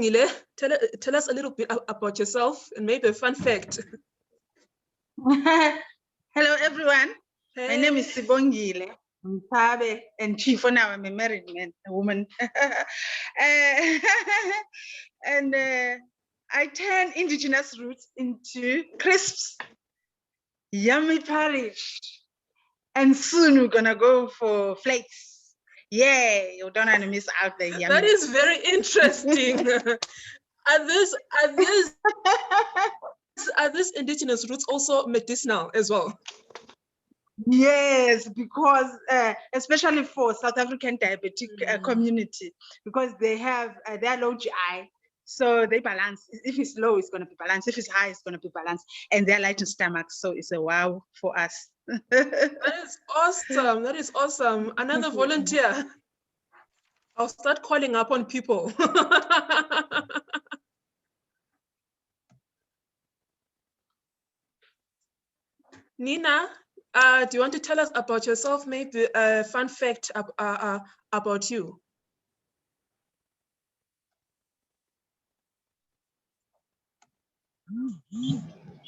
Sibongile, tell us a little bit about yourself and maybe a fun fact. Hello, everyone. Hey. My name is Sibongile Mpabe, and for now I'm a married man, a woman. And I turn indigenous roots into crisps, yummy porridge, and soon we're gonna go for flakes. Yeah, you don't want to miss out the yummy. That is very interesting. Are these indigenous roots also medicinal as well? Yes, because especially for South African diabetic community, because they have they're low GI, so they balance. If it's low, it's going to be balanced. If it's high, it's going to be balanced, and they're light in stomach, so it's a wow for us. That is awesome. That is awesome. Another volunteer. I'll start calling up on people. Nina, do you want to tell us about yourself? Maybe a fun fact about you.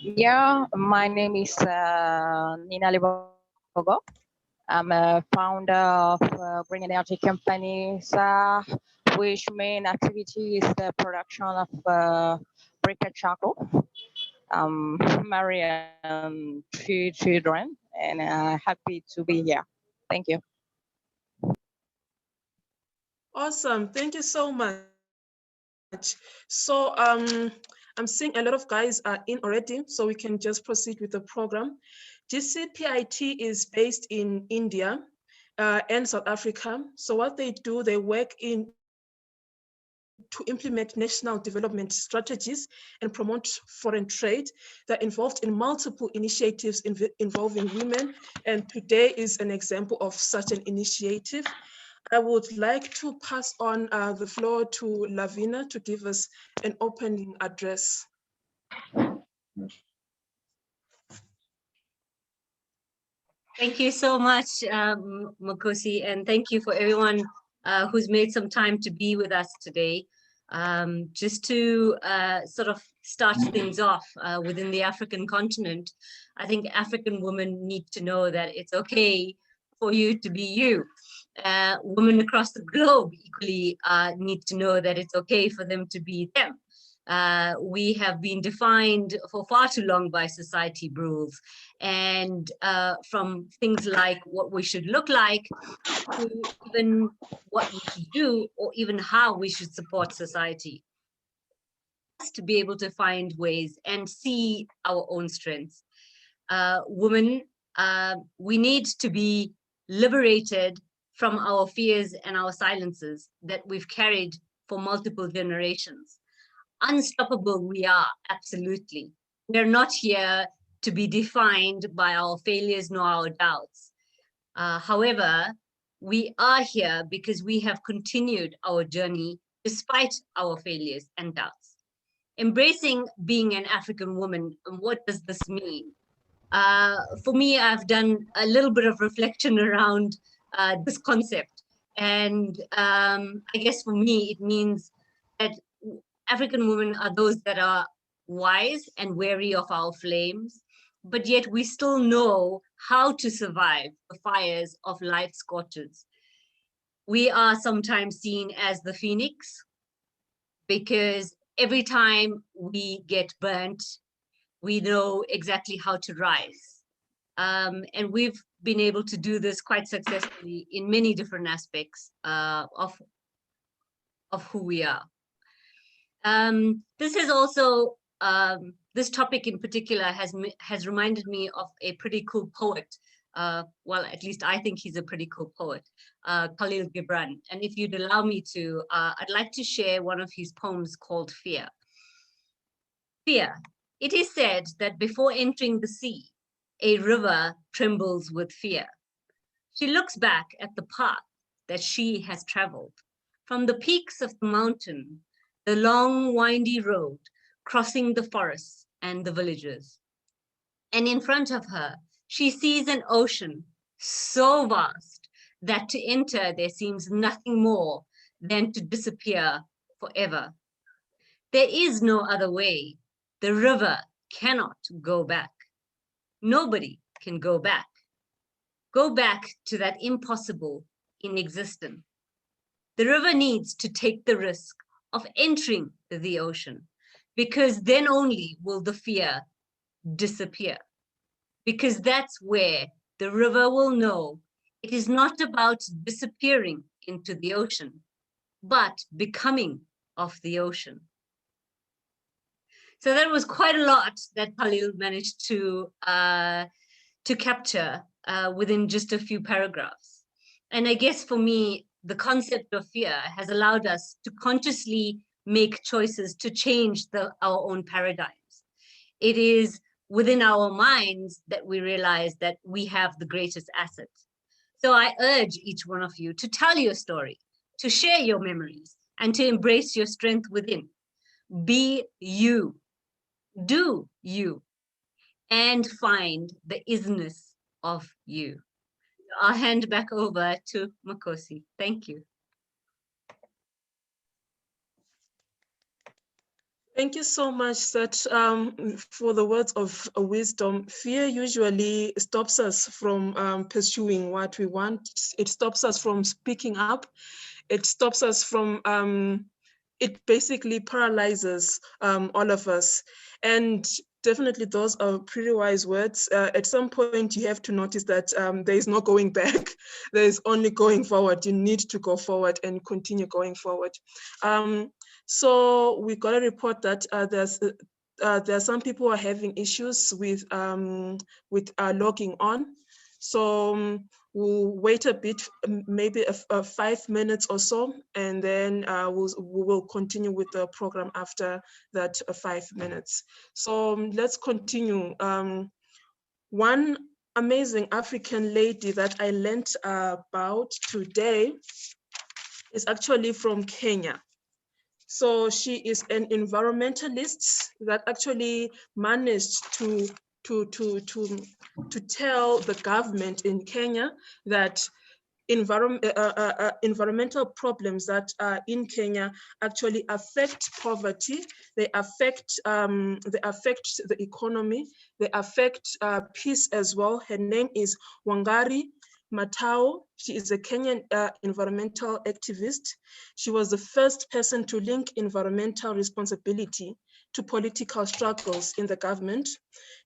Yeah, my name is Nina Libogo. I'm a founder of Green Energy companies, which main activity is the production of briquette charcoal. I'm married and 3 children, and happy to be here. Thank you. Awesome. Thank you so much. So I'm seeing a lot of guys are in already, so we can just proceed with the program. GCPIT is based in India and South Africa. So what they do, they work to implement national development strategies and promote foreign trade. They're involved in multiple initiatives involving women, and today is an example of such an initiative. I would like to pass on the floor to Lavina to give us an opening address. Thank you so much, Makosi, and thank you for everyone who's made some time to be with us today. Just to sort of start things off within the African continent, I think African women need to know that it's okay for you to be you. Women across the globe equally need to know that it's okay for them to be them. We have been defined for far too long by society rules, and from things like what we should look like to even what we should do or even how we should support society. To be able to find ways and see our own strengths. Women, we need to be liberated from our fears and our silences that we've carried for multiple generations. Unstoppable we are, absolutely. We're not here to be defined by our failures nor our doubts. However, we are here because we have continued our journey despite our failures and doubts. Embracing being an African woman, what does this mean? For me, I've done a little bit of reflection around this concept. And I guess for me, it means that African women are those that are wise and wary of our flames, but yet we still know how to survive the fires of life's scorches. We are sometimes seen as the phoenix because every time we get burnt, we know exactly how to rise. And we've been able to do this quite successfully in many different aspects of who we are. This has also, this topic in particular has reminded me of a pretty cool poet. Well, at least I think he's a pretty cool poet, Khalil Gibran. And if you'd allow me to, I'd like to share one of his poems called Fear. Fear. It is said that before entering the sea, a river trembles with fear. She looks back at the path that she has traveled. From the peaks of the mountain, the long windy road, crossing the forests and the villages. And in front of her, she sees an ocean so vast that to enter there seems nothing more than to disappear forever. There is no other way. The river cannot go back. Nobody can go back. Go back to that impossible, inexistent. The river needs to take the risk of entering the ocean, because then only will the fear disappear. Because that's where the river will know it is not about disappearing into the ocean, but becoming of the ocean. So that was quite a lot that Khalil managed to capture within just a few paragraphs. And I guess for me, the concept of fear has allowed us to consciously make choices to change our own paradigms. It is within our minds that we realize that we have the greatest asset. So I urge each one of you to tell your story, to share your memories, and to embrace your strength within. Be you, do you, and find the isness of you. I'll hand back over to Makosi. Thank you. Thank you so much, Seth, for the words of wisdom. Fear usually stops us from pursuing what we want. It stops us from speaking up. It stops us from, it basically paralyzes all of us. And definitely those are pretty wise words. At some point, you have to notice that there is no going back. There is only going forward. You need to go forward and continue going forward. So we got a report that there are some people who are having issues with logging on. So we'll wait a bit, maybe 5 minutes or so, and then we will continue with the program after that 5 minutes. So let's continue. One amazing African lady that I learned about today is actually from Kenya. So she is an environmentalist that actually managed to tell the government in Kenya that environmental problems that are in Kenya actually affect poverty. They affect the economy. They affect peace as well. Her name is Wangari Matao. She is a Kenyan environmental activist. She was the first person to link environmental responsibility to political struggles in the government,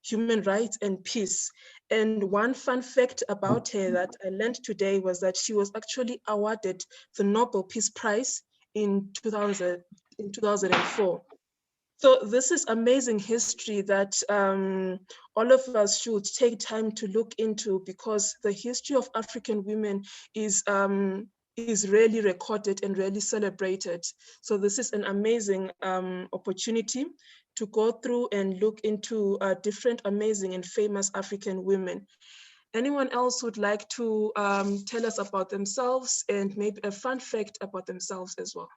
human rights, and peace. And one fun fact about her that I learned today was that she was actually awarded the Nobel Peace Prize in 2004. So this is amazing history that all of us should take time to look into, because the history of African women is rarely recorded and rarely celebrated. So this is an amazing opportunity to go through and look into different amazing and famous African women. Anyone else would like to tell us about themselves and maybe a fun fact about themselves as well?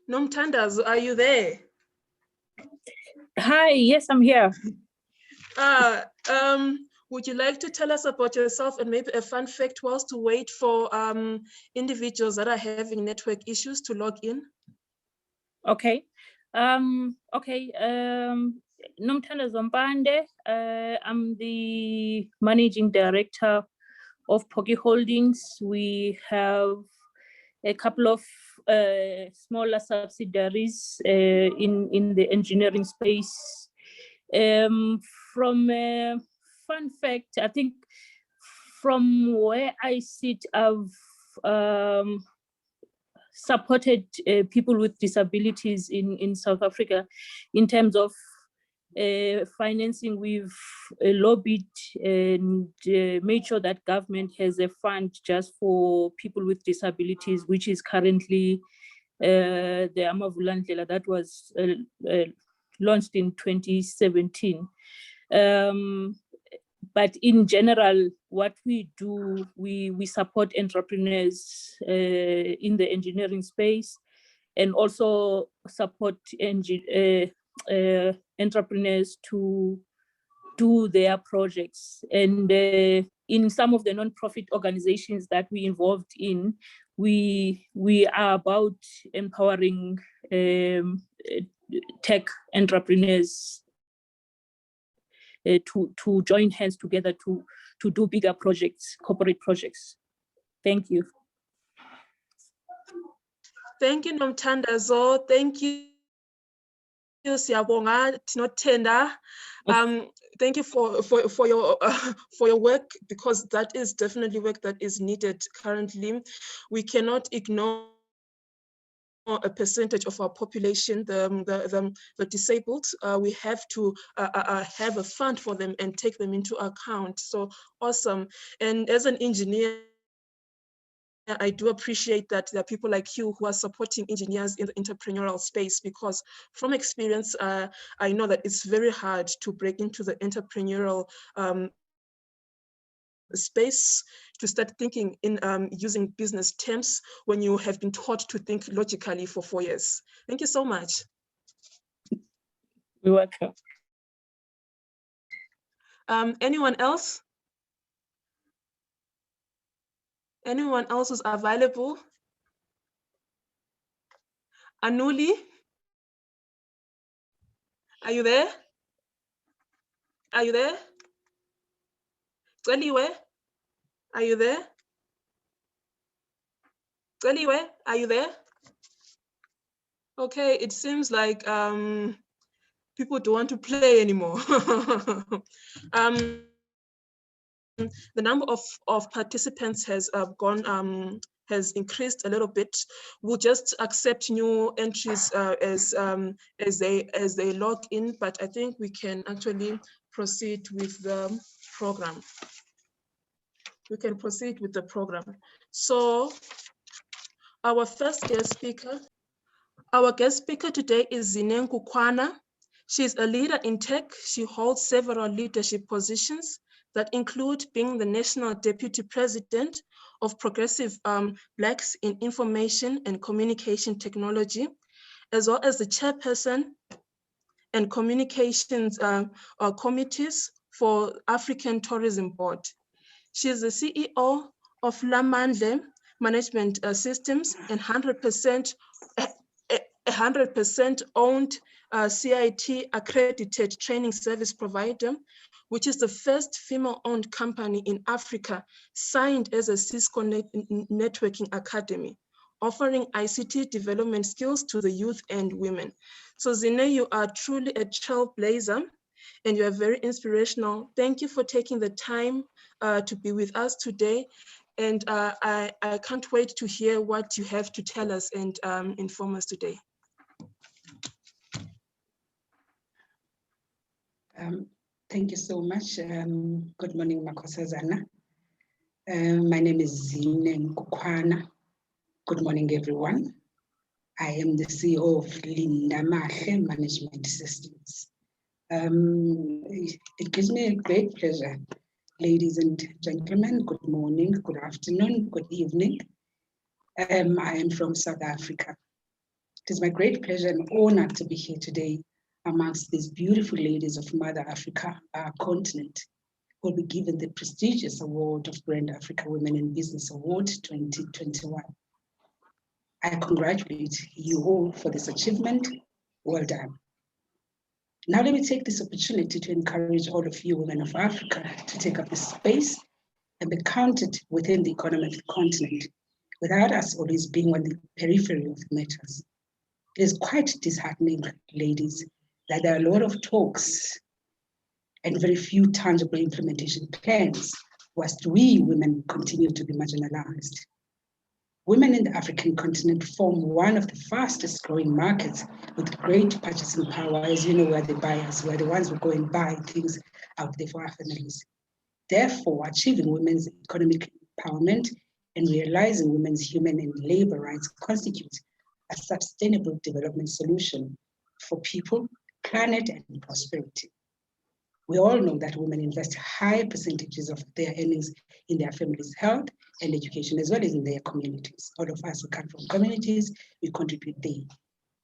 Nomtandazo, are you there? Hi, yes, I'm here. Would you like to tell us about yourself and maybe a fun fact whilst to wait for individuals that are having network issues to log in? Okay. Nomthanda Zombande. I'm the managing director of Poki Holdings. We have a couple of smaller subsidiaries in the engineering space. From a fun fact, I think from where I sit, I've supported people with disabilities in South Africa in terms of financing. We've lobbied and made sure that government has a fund just for people with disabilities, which is currently the Amavulandlela that was launched in 2017. But in general, what we do, we support entrepreneurs in the engineering space, and also support entrepreneurs to do their projects. And in some of the non-profit organizations that we involved in, we are about empowering tech entrepreneurs to join hands together to do bigger projects, corporate projects. Thank you. Thank you, Nomthandazo. Thank you, Siyabonga Tinotenda. Thank you for your work, because that is definitely work that is needed currently. We cannot ignore a percentage of our population, the disabled. We have to have a fund for them and take them into account. So awesome. And as an engineer, I do appreciate that there are people like you who are supporting engineers in the entrepreneurial space, because from experience, I know that it's very hard to break into the entrepreneurial space, to start thinking in using business terms when you have been taught to think logically for 4 years. Thank you so much. You're welcome. Anyone else? Anyone else who's available? Anuli, are you there? Are you there? Celiwe, are you there? Celiwe, are you there? Okay, it seems like people don't want to play anymore. The number of participants has has increased a little bit. We'll just accept new entries as they log in, but I think we can actually proceed with the program. We can proceed with the program. So our first guest speaker, today is Zine Nkukwana. She's a leader in tech. She holds several leadership positions that include being the National Deputy President of Progressive Blacks in Information and Communication Technology, as well as the Chairperson and Communications Committees for African Tourism Board. She is the CEO of Lamandle Management Systems and 100% owned CIT accredited training service provider, which is the first female-owned company in Africa signed as a Cisco networking academy, offering ICT development skills to the youth and women. So Zine, you are truly a trailblazer and you are very inspirational. Thank you for taking the time to be with us today. And I can't wait to hear what you have to tell us and inform us today. Thank you so much. Good morning, Makosazana. My name is Zine Nkukwana. Good morning, everyone. I am the CEO of Lindamahle Management Systems. It gives me a great pleasure, ladies and gentlemen. Good morning, good afternoon, good evening. I am from South Africa. It is my great pleasure and honor to be here today amongst these beautiful ladies of Mother Africa, our continent, who will be given the prestigious award of BrandAfrica Women in Business Award 2021. I congratulate you all for this achievement. Well done. Now let me take this opportunity to encourage all of you women of Africa to take up this space and be counted within the economy of the continent, without us always being on the periphery of the matters. It is quite disheartening, ladies, that there are a lot of talks and very few tangible implementation plans, whilst we women continue to be marginalized. Women in the African continent form one of the fastest growing markets with great purchasing power. As you know, we're the buyers, we're the ones who go and buy things out there for our families. Therefore, achieving women's economic empowerment and realizing women's human and labor rights constitutes a sustainable development solution for people, planet, and prosperity. We all know that women invest high percentages of their earnings in their families' health and education, as well as in their communities. All of us who come from communities, we contribute there.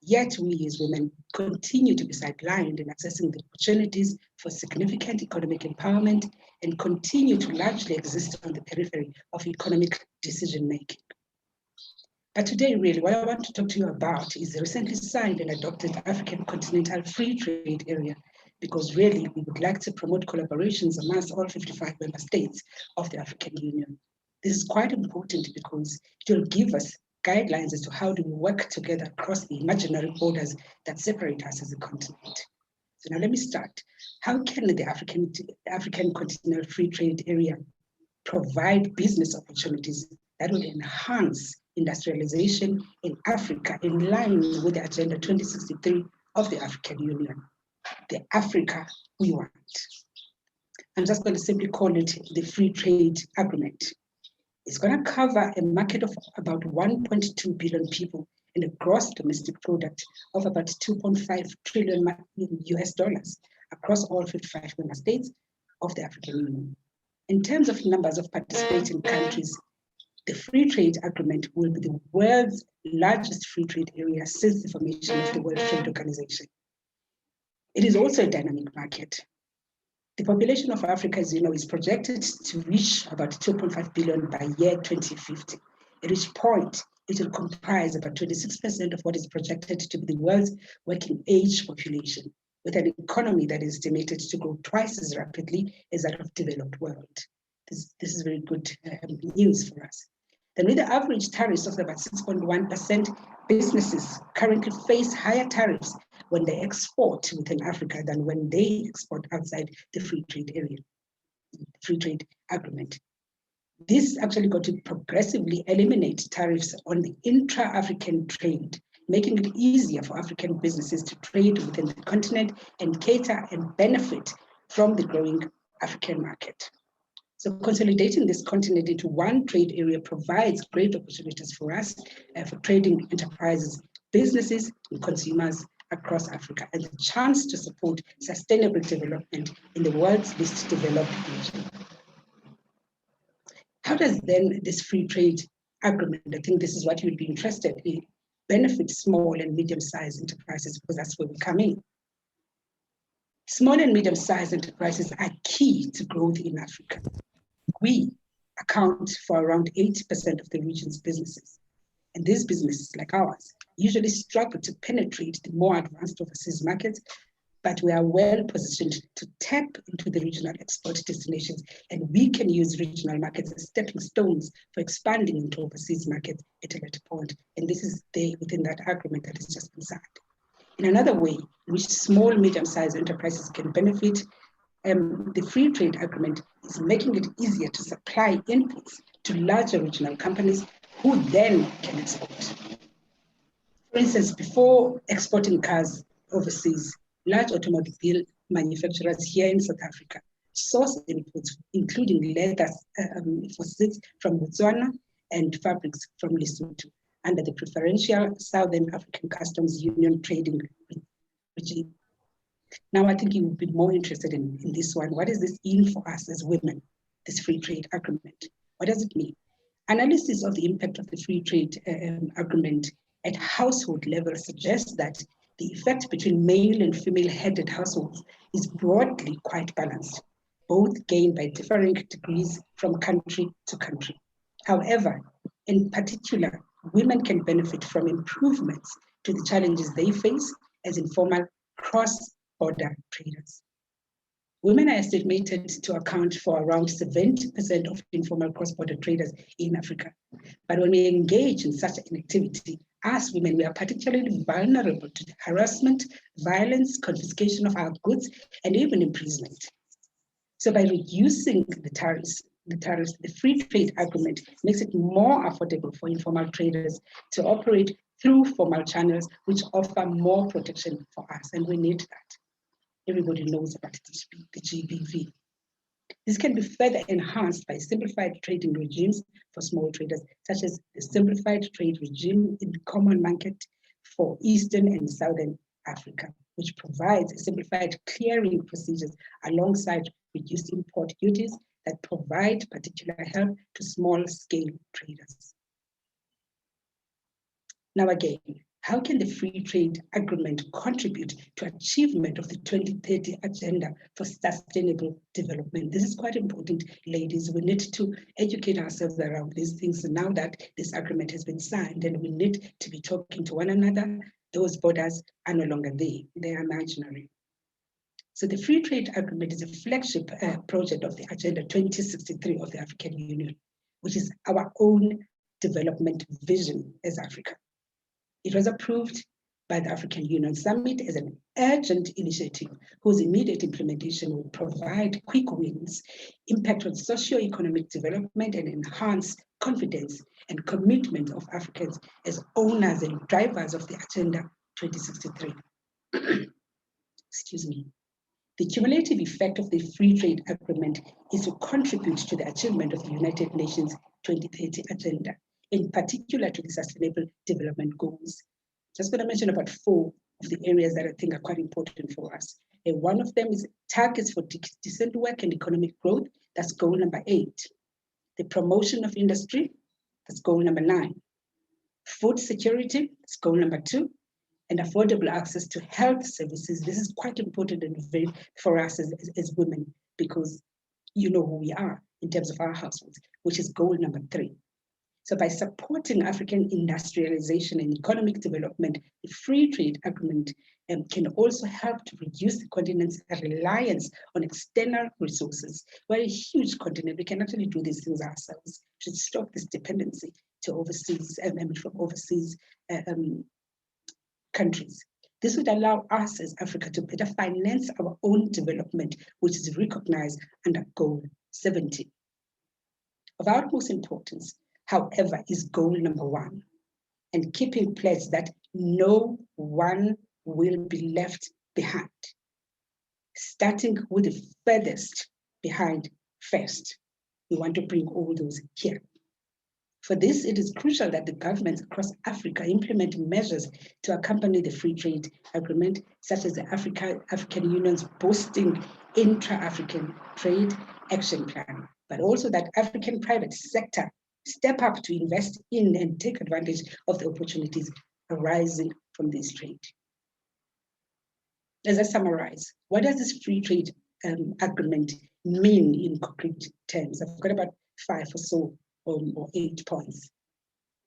Yet we as women continue to be sidelined in accessing the opportunities for significant economic empowerment and continue to largely exist on the periphery of economic decision-making. But today, really, what I want to talk to you about is the recently signed and adopted African Continental Free Trade Area, because really we would like to promote collaborations amongst all 55 member states of the African Union. This is quite important because it will give us guidelines as to how do we work together across the imaginary borders that separate us as a continent. So now let me start. How can the African Continental Free Trade Area provide business opportunities that will enhance industrialization in Africa in line with the Agenda 2063 of the African Union, the Africa we want? I'm just going to simply call it the Free Trade Agreement. It's going to cover a market of about 1.2 billion people and a gross domestic product of about 2.5 trillion US dollars across all 55 member states of the African Union. In terms of numbers of participating countries, the Free Trade Agreement will be the world's largest free trade area since the formation of the World Trade Organization. It is also a dynamic market. The population of Africa, as you know, is projected to reach about 2.5 billion by year 2050, at which point it will comprise about 26% of what is projected to be the world's working age population, with an economy that is estimated to grow twice as rapidly as that of the developed world. This is very good news for us. Then with the average tariffs of about 6.1%, businesses currently face higher tariffs when they export within Africa than when they export outside the free trade area, free trade agreement. This actually got to progressively eliminate tariffs on the intra-African trade, making it easier for African businesses to trade within the continent and cater and benefit from the growing African market. So consolidating this continent into one trade area provides great opportunities for us, for trading enterprises, businesses, and consumers across Africa, and the chance to support sustainable development in the world's least developed region. How does then this free trade agreement, I think this is what you would be interested in, benefit small and medium-sized enterprises, because that's where we come in. Small and medium-sized enterprises are key to growth in Africa. We account for around 80% of the region's businesses. And these businesses, like ours, usually struggle to penetrate the more advanced overseas markets, but we are well positioned to tap into the regional export destinations, and we can use regional markets as stepping stones for expanding into overseas markets at a later point. And this is there within that agreement that has just been signed. In another way in which small, medium-sized enterprises can benefit, the free trade agreement is making it easier to supply inputs to larger regional companies who then can export. For instance, before exporting cars overseas, large automobile manufacturers here in South Africa source inputs, including leather for seats from Botswana and fabrics from Lesotho, under the preferential Southern African Customs Union trading regime. Now, I think you would be more interested in this one. What does this mean for us as women, this free trade agreement? What does it mean? Analysis of the impact of the free trade agreement at household level suggests that the effect between male and female-headed households is broadly quite balanced. Both gain by differing degrees from country to country. However, in particular, women can benefit from improvements to the challenges they face as informal cross-border traders. Women are estimated to account for around 70% of informal cross-border traders in Africa. But when we engage in such an activity, as women, we are particularly vulnerable to harassment, violence, confiscation of our goods, and even imprisonment. So by reducing the tariffs, the free trade agreement makes it more affordable for informal traders to operate through formal channels, which offer more protection for us, and we need that. Everybody knows about the GBV. This can be further enhanced by simplified trading regimes for small traders, such as the simplified trade regime in the common market for Eastern and Southern Africa, which provides a simplified clearing procedures alongside reduced import duties that provide particular help to small-scale traders. Now again, how can the free trade agreement contribute to achievement of the 2030 agenda for sustainable development? This is quite important, ladies. We need to educate ourselves around these things now that this agreement has been signed, and we need to be talking to one another. Those borders are no longer there, they are imaginary. So the free trade agreement is a flagship project of the Agenda 2063 of the African Union, which is our own development vision as Africa. It was approved by the African Union Summit as an urgent initiative whose immediate implementation will provide quick wins, impact on socio-economic development, and enhance confidence and commitment of Africans as owners and drivers of the Agenda 2063. Excuse me. The cumulative effect of the free trade agreement is to contribute to the achievement of the United Nations 2030 agenda, in particular to the Sustainable Development Goals. Just going to mention about 4 of the areas that I think are quite important for us. And one of them is targets for decent work and economic growth. That's goal number 8. The promotion of industry. That's goal number 9. Food security. That's goal number 2. And affordable access to health services. This is quite important and very for us as women, because you know who we are in terms of our households, which is goal number 3. So by supporting African industrialization and economic development, the free trade agreement can also help to reduce the continent's reliance on external resources. We're a huge continent, we can actually do these things ourselves. We should stop this dependency to overseas from overseas countries. This would allow us as Africa to better finance our own development, which is recognized under Goal 70. Of utmost importance, however, is goal number 1, and keeping pledge that no one will be left behind, starting with the furthest behind first. We want to bring all those here. For this, it is crucial that the governments across Africa implement measures to accompany the free trade agreement, such as the African Union's boosting intra-African trade action plan, but also that African private sector step up to invest in and take advantage of the opportunities arising from this trade. As I summarize, what does this free trade agreement mean in concrete terms? I've got about 5 or so or 8 points.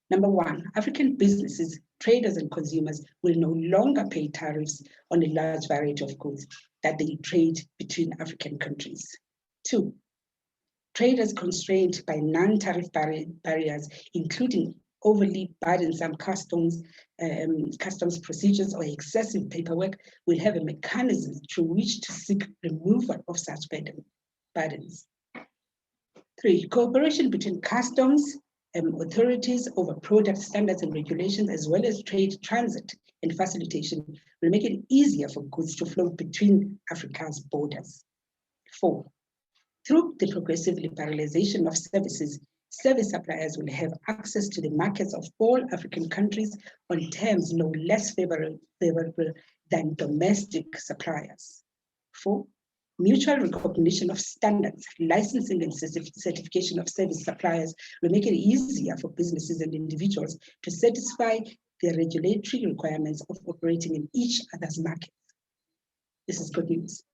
Number 1, African businesses, traders and consumers will no longer pay tariffs on a large variety of goods that they trade between African countries. 2, traders constrained by non-tariff barriers, including overly burdensome customs procedures or excessive paperwork, will have a mechanism through which to seek removal of such burdens. 3, cooperation between customs authorities over product standards and regulations, as well as trade transit and facilitation, will make it easier for goods to flow between Africa's borders. 4, through the progressive liberalization of services, service suppliers will have access to the markets of all African countries on terms no less favorable than domestic suppliers. 4, mutual recognition of standards, licensing and certification of service suppliers will make it easier for businesses and individuals to satisfy the regulatory requirements of operating in each other's markets. This is good news.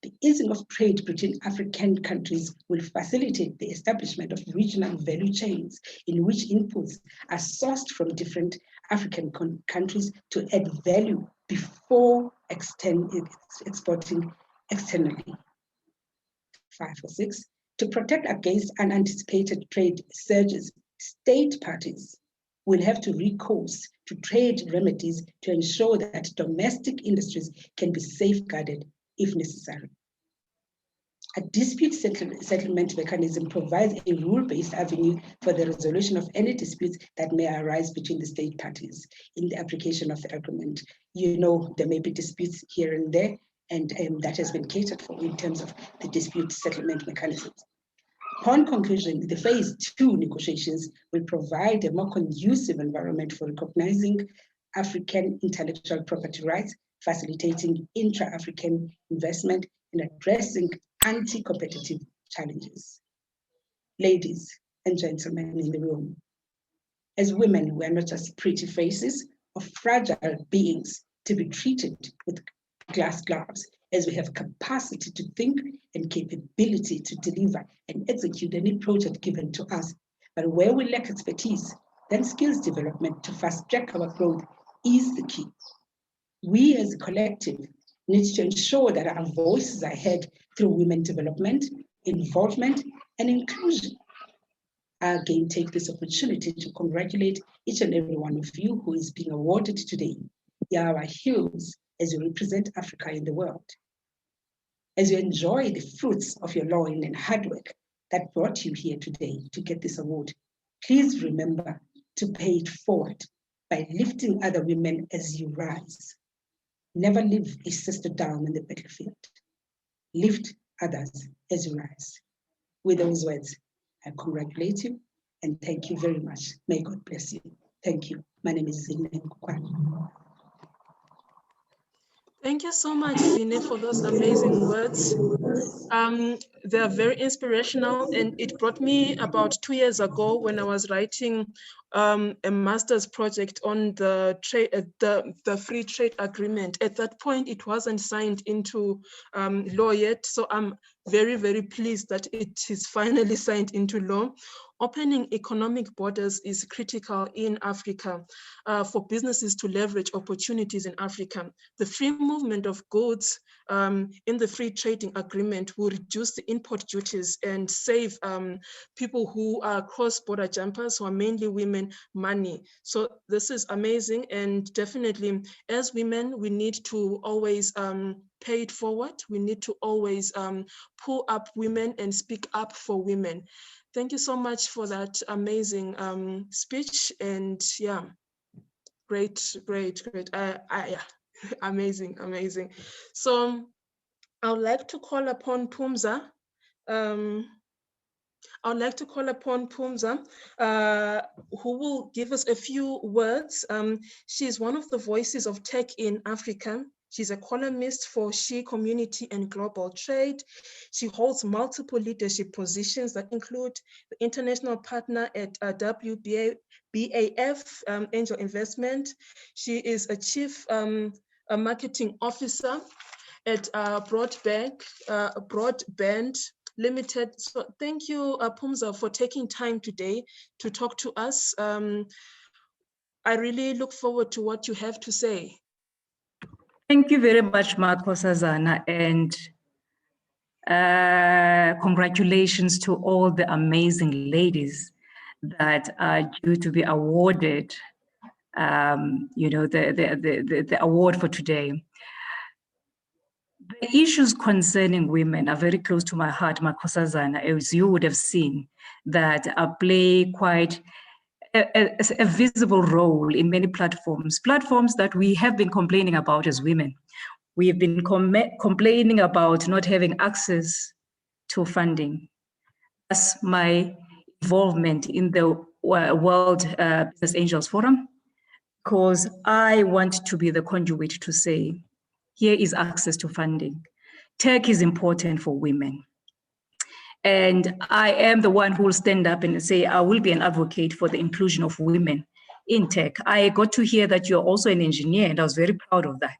The easing of trade between African countries will facilitate the establishment of regional value chains in which inputs are sourced from different African countries to add value before exporting externally. 5 or 6, to protect against unanticipated trade surges, state parties will have to recourse to trade remedies to ensure that domestic industries can be safeguarded if necessary. A dispute settlement mechanism provides a rule-based avenue for the resolution of any disputes that may arise between the state parties in the application of the agreement. You know, there may be disputes here and there, and that has been catered for in terms of the dispute settlement mechanisms. Upon conclusion, the phase 2 negotiations will provide a more conducive environment for recognizing African intellectual property rights, facilitating intra-African investment, and addressing anti-competitive challenges. Ladies and gentlemen in the room, as women, we are not just pretty faces of fragile beings to be treated with glass gloves, as we have capacity to think and capability to deliver and execute any project given to us. But where we lack expertise, then skills development to fast-track our growth is the key. We as a collective need to ensure that our voices are heard through women development, involvement, and inclusion. I again take this opportunity to congratulate each and every one of you who is being awarded today. You are our heroes as you represent Africa in the world. As you enjoy the fruits of your loin and hard work that brought you here today to get this award, please remember to pay it forward by lifting other women as you rise. Never leave a sister down in the battlefield. Lift others as you rise. With those words, I congratulate you and thank you very much. May God bless you. Thank you. My name is Zine Nkukwani. Thank you so much, Zine, for those amazing words. They are very inspirational, and it brought me about 2 years ago when I was writing a master's project on the free trade agreement. At that point, it wasn't signed into law yet, so I'm very, very pleased that it is finally signed into law. Opening economic borders is critical in Africa for businesses to leverage opportunities in Africa. The free movement of goods in the free trading agreement will reduce the import duties and save people who are cross-border jumpers, who are mainly women, money. So this is amazing, and definitely as women, we need to always pay it forward. We need to always pull up women and speak up for women. Thank you so much for that amazing speech, and yeah, great. Yeah, amazing. So I would like to call upon Pumza. Who will give us a few words. She's one of the voices of tech in Africa. She's a columnist for She Community and Global Trade. She holds multiple leadership positions that include the international partner at BAF Angel Investment. She is a chief marketing officer at Broadband Limited. So thank you, Pumza, for taking time today to talk to us. I really look forward to what you have to say. Thank you very much, Nkosazana, and congratulations to all the amazing ladies that are due to be awarded, the award for today. The issues concerning women are very close to my heart, Nkosazana, as you would have seen, that play quite a visible role in many platforms that we have been complaining about as women. We have been complaining about not having access to funding. That's my involvement in the World Business Angels Forum, because I want to be the conduit to say, here is access to funding. Tech is important for women. And I am the one who will stand up and say, I will be an advocate for the inclusion of women in tech. I got to hear that you're also an engineer, and I was very proud of that.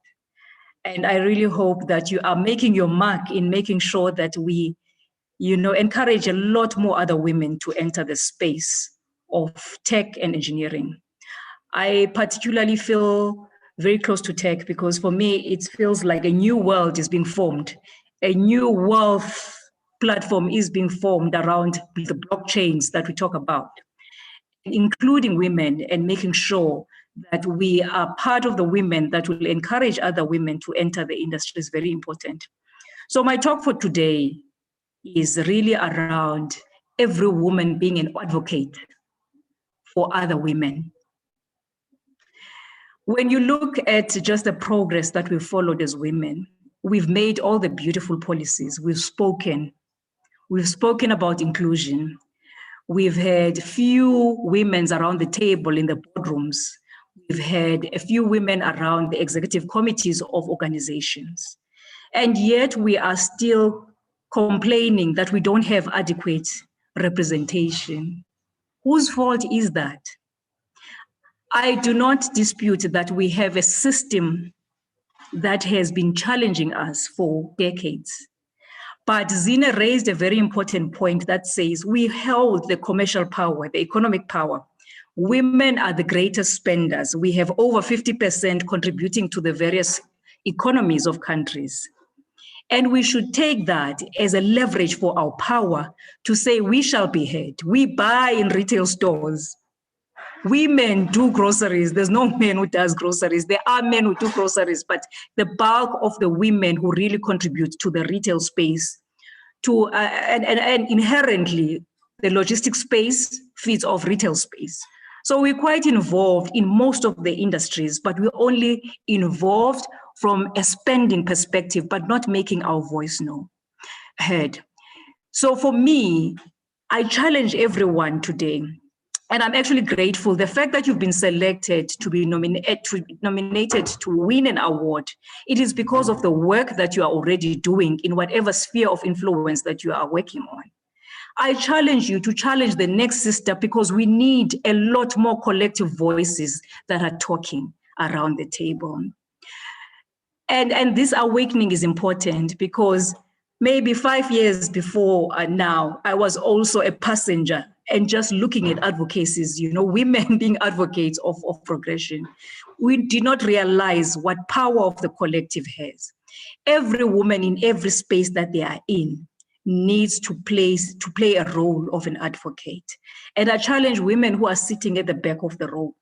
And I really hope that you are making your mark in making sure that we, encourage a lot more other women to enter the space of tech and engineering. I particularly feel very close to tech because for me, it feels like a new world is being formed. A new wealth platform is being formed around the blockchains that we talk about, including women, and making sure that we are part of the women that will encourage other women to enter the industry is very important. So my talk for today is really around every woman being an advocate for other women. When you look at just the progress that we've followed as women, we've made all the beautiful policies, we've spoken about inclusion. We've had few women around the table in the boardrooms. We've had a few women around the executive committees of organizations. And yet we are still complaining that we don't have adequate representation. Whose fault is that? I do not dispute that we have a system that has been challenging us for decades. But Zina raised a very important point that says we hold the commercial power, the economic power. Women are the greatest spenders. We have over 50% contributing to the various economies of countries. And we should take that as a leverage for our power to say we shall be heard. We buy in retail stores. Women do groceries. There's no man who does groceries. There are men who do groceries, but the bulk of the women who really contribute to the retail space, and inherently, the logistics space feeds off retail space. So we're quite involved in most of the industries, but we're only involved from a spending perspective, but not making our voice heard. So for me, I challenge everyone today, and I'm actually grateful. The fact that you've been selected to be nominated to win an award, it is because of the work that you are already doing in whatever sphere of influence that you are working on. I challenge you to challenge the next sister, because we need a lot more collective voices that are talking around the table. And this awakening is important because maybe 5 years before now, I was also a passenger and just looking at advocacies, women being advocates of progression. We did not realize what power of the collective has. Every woman in every space that they are in needs to play a role of an advocate. And I challenge women who are sitting at the back of the row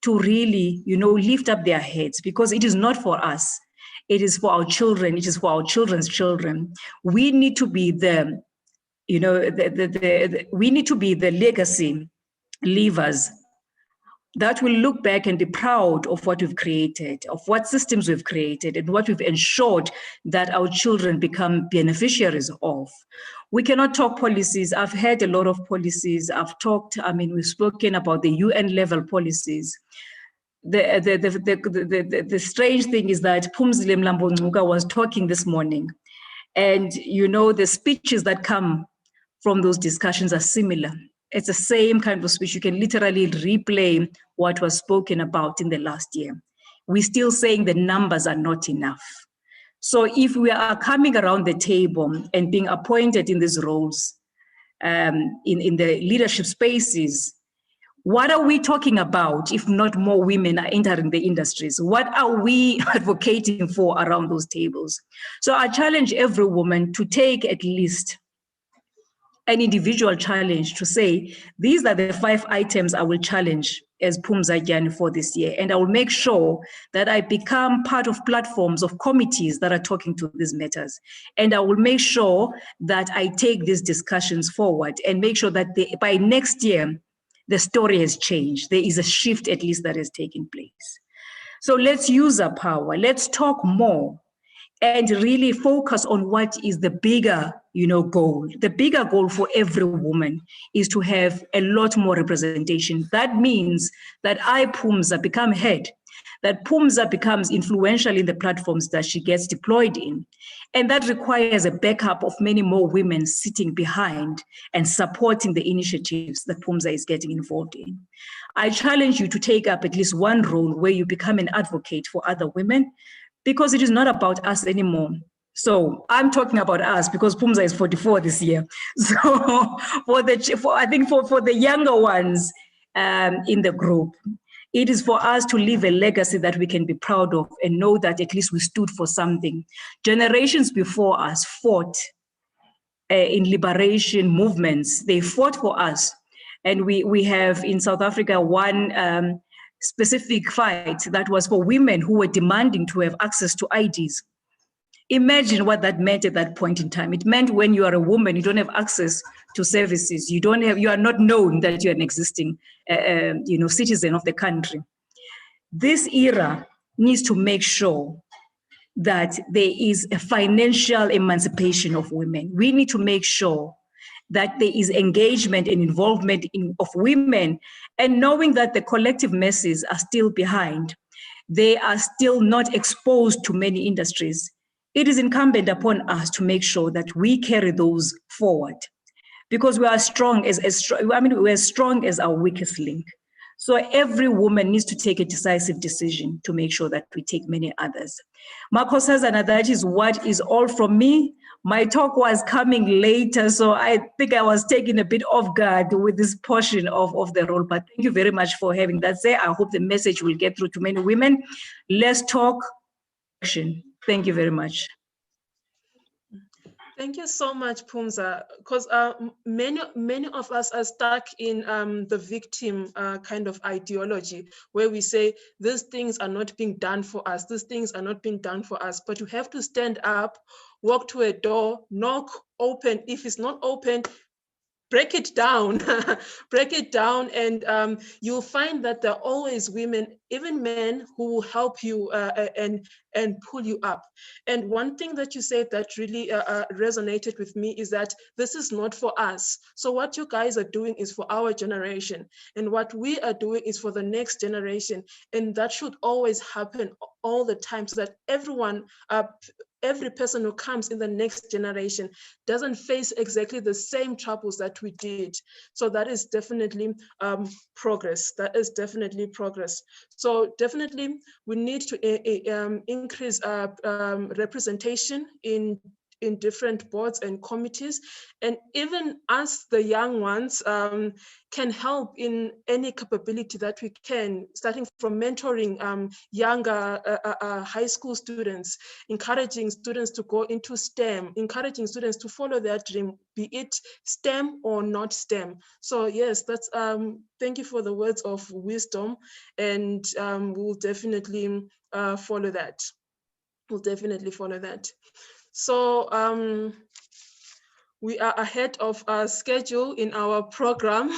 to really, lift up their heads, because it is not for us. It is for our children. It is for our children's children. We need to be we need to be the legacy leavers that will look back and be proud of what we've created, of what systems we've created, and what we've ensured that our children become beneficiaries of. We cannot talk policies. I've heard a lot of policies. We've spoken about the UN level policies. The strange thing is that Phumzile Mlambo-Ngcuka was talking this morning, and the speeches that come from those discussions are similar. It's the same kind of speech. You can literally replay what was spoken about in the last year. We're still saying the numbers are not enough. So if we are coming around the table and being appointed in these roles, in the leadership spaces, what are we talking about if not more women are entering the industries? What are we advocating for around those tables? So I challenge every woman to take at least an individual challenge to say, these are the 5 items I will challenge as Phumzile for this year. And I will make sure that I become part of platforms of committees that are talking to these matters. And I will make sure that I take these discussions forward and make sure that by next year, the story has changed. There is a shift at least that has taken place. So let's use our power. Let's talk more and really focus on what is the bigger, goal. The bigger goal for every woman is to have a lot more representation. That means that Phumza become head, that Phumza becomes influential in the platforms that she gets deployed in. And that requires a backup of many more women sitting behind and supporting the initiatives that Phumza is getting involved in. I challenge you to take up at least one role where you become an advocate for other women, because it is not about us anymore. So I'm talking about us because Phumza is 44 this year. So for the younger ones in the group, it is for us to leave a legacy that we can be proud of and know that at least we stood for something. Generations before us fought in liberation movements. They fought for us. And we have in South Africa one specific fight that was for women who were demanding to have access to IDs. Imagine what that meant at that point in time. It meant when you are a woman, you don't have access to services. You are not known that you're an existing citizen of the country. This era needs to make sure that there is a financial emancipation of women. We need to make sure that there is engagement and involvement of women, and knowing that the collective masses are still behind. They are still not exposed to many industries. It is incumbent upon us to make sure that we carry those forward, because we are strong we're as strong as our weakest link. So every woman needs to take a decisive decision to make sure that we take many others. Makosazana, that is what is all from me. My talk was coming later, so I think I was taken a bit off guard with this portion of the role, but thank you very much for having that say. I hope the message will get through to many women. Let's talk action. Thank you very much. Thank you so much, Pumza, because many of us are stuck in the victim kind of ideology, where we say these things are not being done for us, these things are not being done for us, but you have to stand up, walk to a door, knock, open. If it's not open, break it down, break it down, and you'll find that there are always women, even men, who will help you and pull you up. And one thing that you said that really resonated with me is that this is not for us. So what you guys are doing is for our generation, and what we are doing is for the next generation, and that should always happen all the time, so that everyone, every person who comes in the next generation doesn't face exactly the same troubles that we did. So that is definitely progress. That is definitely progress. So definitely we need to increase representation in different boards and committees, and even us, the young ones, can help in any capability that we can, starting from mentoring younger high school students, encouraging students to go into STEM, encouraging students to follow their dream, be it STEM or not STEM. So yes, that's thank you for the words of wisdom, and we'll definitely follow that. We'll definitely follow that. So we are ahead of our schedule in our program.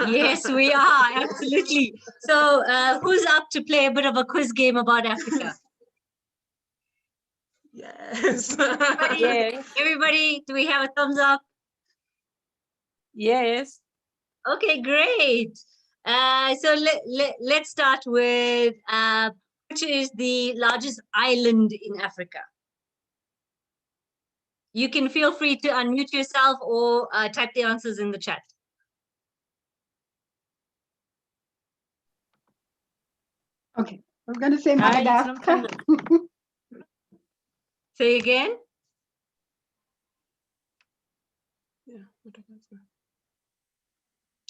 Yes, we are, absolutely. So who's up to play a bit of a quiz game about Africa? Yes. Everybody, do we have a thumbs up? Yes. Okay, great. So let's start with which is the largest island in Africa? You can feel free to unmute yourself or type the answers in the chat. Okay, I was going to say Madagascar. Say again.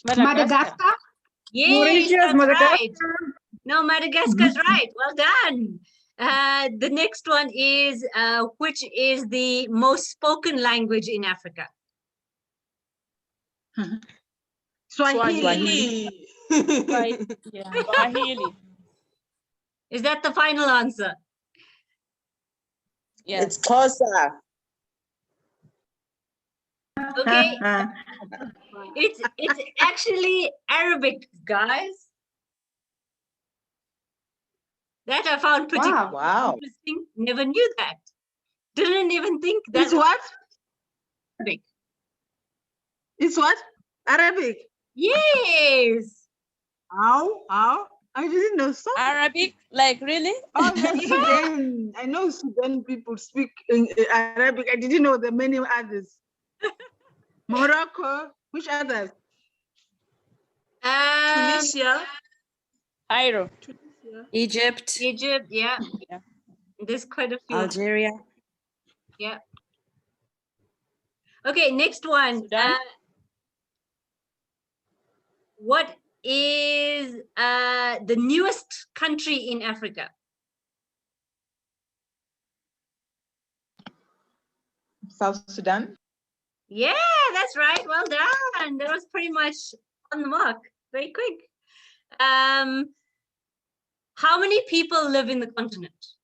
Madagascar. Yes, Mauritius, that's Madagascar. right. No, Madagascar's right. Well done. The next one is which is the most spoken language in Africa? Swahili. Swahili. Is that the final answer? Yes. It's Xhosa. Okay. It's actually Arabic, guys. That I found particularly Wow. interesting. Never knew that. Didn't even think that. It's what? Arabic. It's what? Arabic. Yes. How? I didn't know so. Arabic, like really? Oh, yes, Sudan. I know Sudan people speak in Arabic. I didn't know the many others. Morocco. Which others? Tunisia. Cairo. Egypt, Egypt, yeah. Yeah. There's quite a few. Algeria. Yeah. Okay, next one. Sudan? What is the newest country in Africa? South Sudan. Yeah, that's right. Well done. That was pretty much on the mark. Very quick. How many people live in the continent?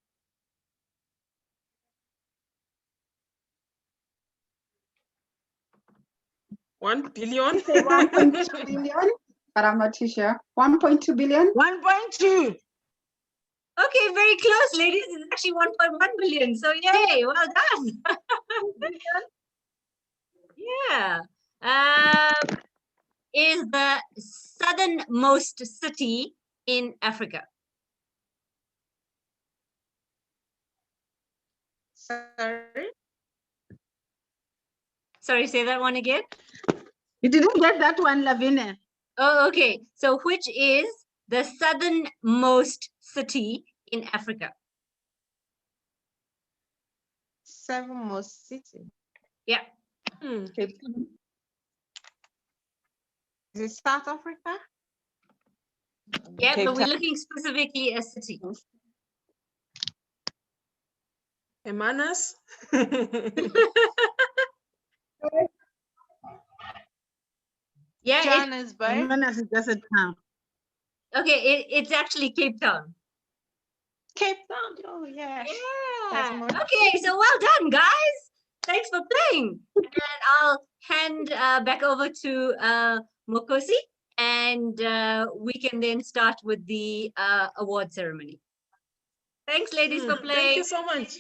$1 billion. 1.2 billion, but I'm not too sure. 1.2 billion. 1.2. Okay, very close, ladies. It's actually 1.1 billion. So yay, well done. Yeah. Is the southernmost city in Africa? Sorry, say that one again. You didn't get that one, Lavinia. Oh, okay. So which is the southernmost city in Africa? Southernmost city. Yeah. Cape Town. Is it South Africa? Yeah, Cape but we're Town. looking specifically at city. Hermanas? Yeah. Johannesburg. Johannesburg is just a town. Okay, it's actually Cape Town. Cape Town. Oh yeah. Yeah. Okay, so well done, guys. Thanks for playing. And I'll hand back over to Mokosi, and we can then start with the award ceremony. Thanks, ladies, for playing. Thank you so much.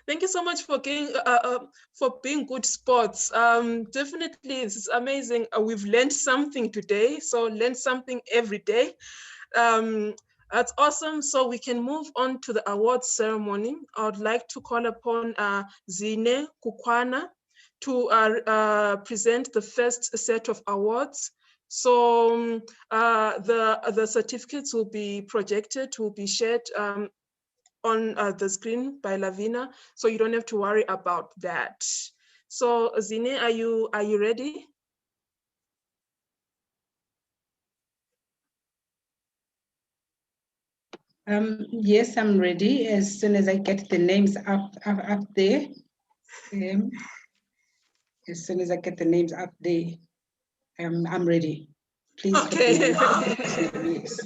Thank you so much for being good sports. Definitely, this is amazing. We've learned something today, so learn something every day. That's awesome. So we can move on to the awards ceremony. I would like to call upon Zine Kukwana to present the first set of awards. So the certificates will be projected, will be shared on the screen by Lavina, so you don't have to worry about that. So Zine, are you ready? Yes, I'm ready. As soon as I get the names up there. As soon as I get the names up there, I'm ready. Please. Okay. Yes.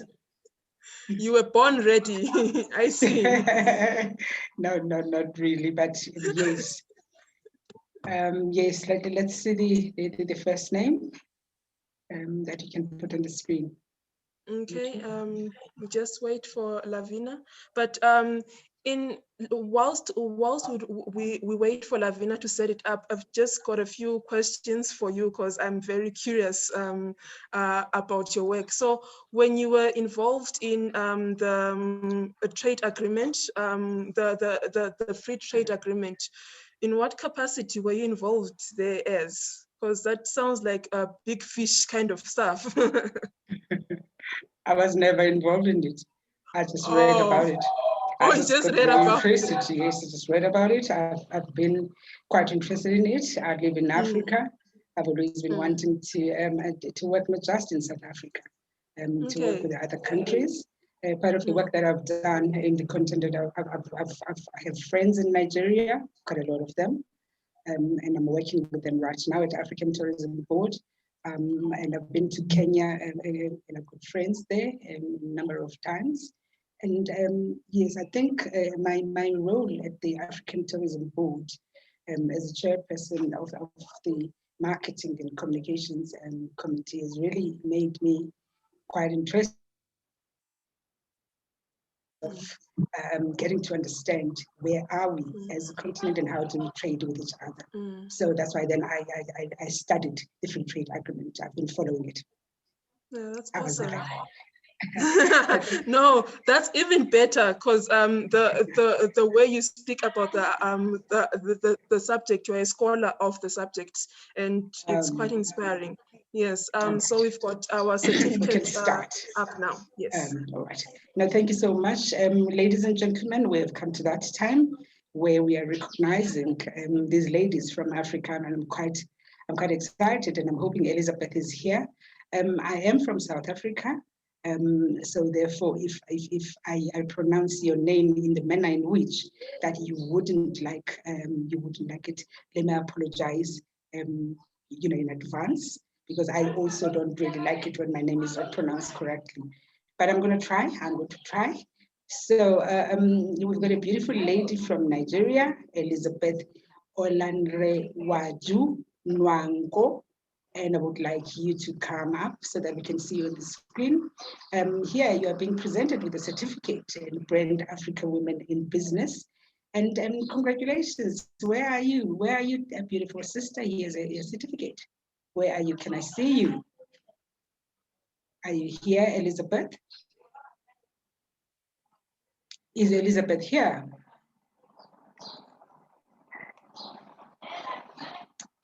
You were born ready. I see. No, not really, but yes. Yes, let's see the first name that you can put on the screen. Okay, we just wait for Lavina. But whilst we wait for Lavina to set it up, I've just got a few questions for you because I'm very curious about your work. So when you were involved in the trade agreement, the free trade agreement, in what capacity were you involved there as? Because that sounds like a big fish kind of stuff. I was never involved in it. I just read about it. I just read about it. Yes, I just read about it. I've been quite interested in it. I live in Africa. I've always been wanting to work not just in South Africa, to work with other countries. Part of the work that I've done in the continent, I have friends in Nigeria, quite a lot of them, and I'm working with them right now at the African Tourism Board. And I've been to Kenya and I've got friends there a number of times. And yes, I think my role at the African Tourism Board as a chairperson of the Marketing and Communications Committee has really made me quite interested of getting to understand where are we as a continent and how do we trade with each other. So that's why then I studied the free trade agreement. I've been following it. Yeah, that's awesome. No, that's even better because the way you speak about the subject, you're a scholar of the subject, and it's quite inspiring. Yes. So we've got our certificates up now. Yes. All right. Now, thank you so much, ladies and gentlemen. We have come to that time where we are recognizing these ladies from Africa, and I'm quite excited, and I'm hoping Elizabeth is here. I am from South Africa. So therefore, if I pronounce your name in the manner in which that you wouldn't like it, let me apologize, in advance, because I also don't really like it when my name is not pronounced correctly. But I'm going to try. So we've got a beautiful lady from Nigeria, Elizabeth Olanrewaju Nwango. And I would like you to come up so that we can see you on the screen. Here you are being presented with a certificate in BrandAfrica Women in Business. And congratulations. Where are you? Where are you, a beautiful sister? Here's a certificate. Where are you? Can I see you? Are you here, Elizabeth? Is Elizabeth here?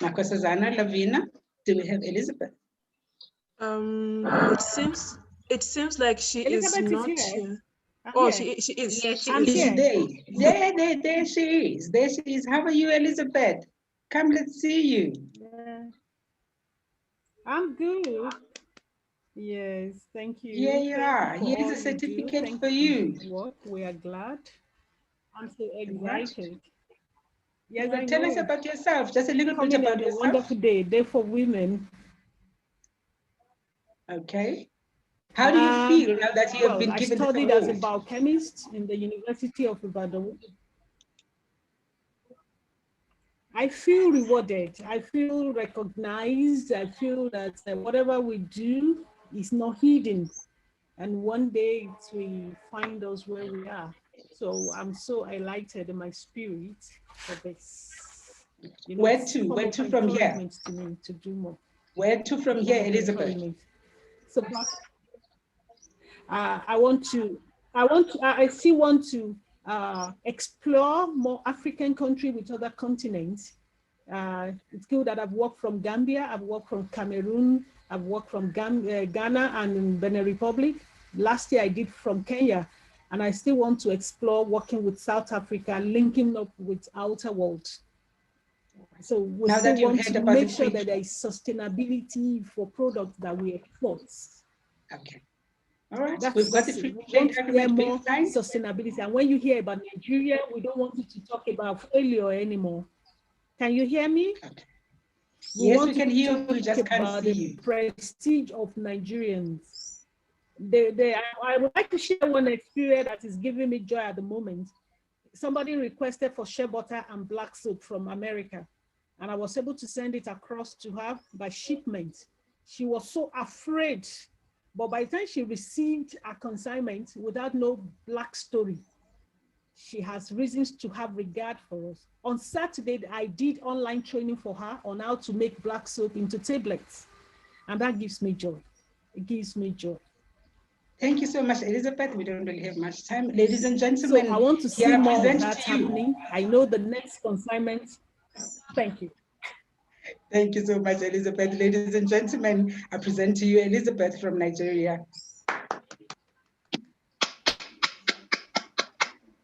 Makosazana, Lavina, do we have Elizabeth? It seems It seems like she Elizabeth is not is here. here. I'm Oh, here. she is. Yeah, she I'm is. here. There she is. There she is. How are you, Elizabeth? Come, let's see you. Yeah. I'm good. Yes, thank you. Here you Thank are. you for Here's all a you do. certificate Thank for you. Work. We are glad. I'm so Right. excited. Yes, Well, I tell us know. about yourself. Just a little bit Coming about on a yourself. wonderful day for women. Okay. How do you feel now that you have been given this studied as a award? biochemist in the University of Ibadan. I feel rewarded. I feel recognized. I feel that whatever we do is not hidden. And one day it will find us where we are. So I'm so elated in my spirit for this. You know, Where to from here? To me to do more. Where to from here, Elizabeth? So I still want to explore more African countries with other continents. It's good that I've worked from Gambia, I've worked from Cameroon, I've worked from Ghana and Benin Republic. Last year I did from Kenya, and I still want to explore working with South Africa, linking up with outer world. So we still want to make sure that there is sustainability for products that we export. Okay. All right. We've got the free trade agreement more sustainability. And when you hear about Nigeria, we don't want you to talk about failure anymore. Can you hear me? Okay. Yes, we can hear you. We just can't see you. Prestige of Nigerians. I would like to share one experience that is giving me joy at the moment. Somebody requested for shea butter and black soap from America, and I was able to send it across to her by shipment. She was so afraid, but by the time she received a consignment without no black story, she has reasons to have regard for us. On Saturday, I did online training for her on how to make black soap into tablets, and that gives me joy. It gives me joy. Thank you so much, Elizabeth. We don't really have much time. Ladies and gentlemen, so I want to see more of that happening. I know the next consignment. Thank you. Thank you so much, Elizabeth. Ladies and gentlemen, I present to you Elizabeth from Nigeria.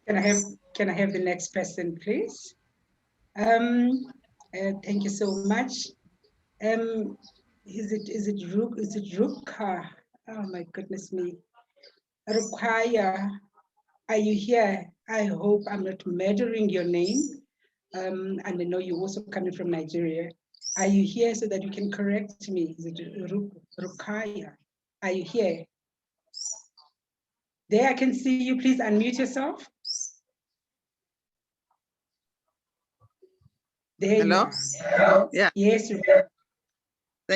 Can I have the next person, please? Thank you so much. Is it Ruka? Oh my goodness me. Rukaya, are you here? I hope I'm not murdering your name. And I know you're also coming from Nigeria. Are you here so that you can correct me? Is it Rukaya? Are you here? There, I can see you. Please unmute yourself. There Hello? you are. Yeah. Yes. Thank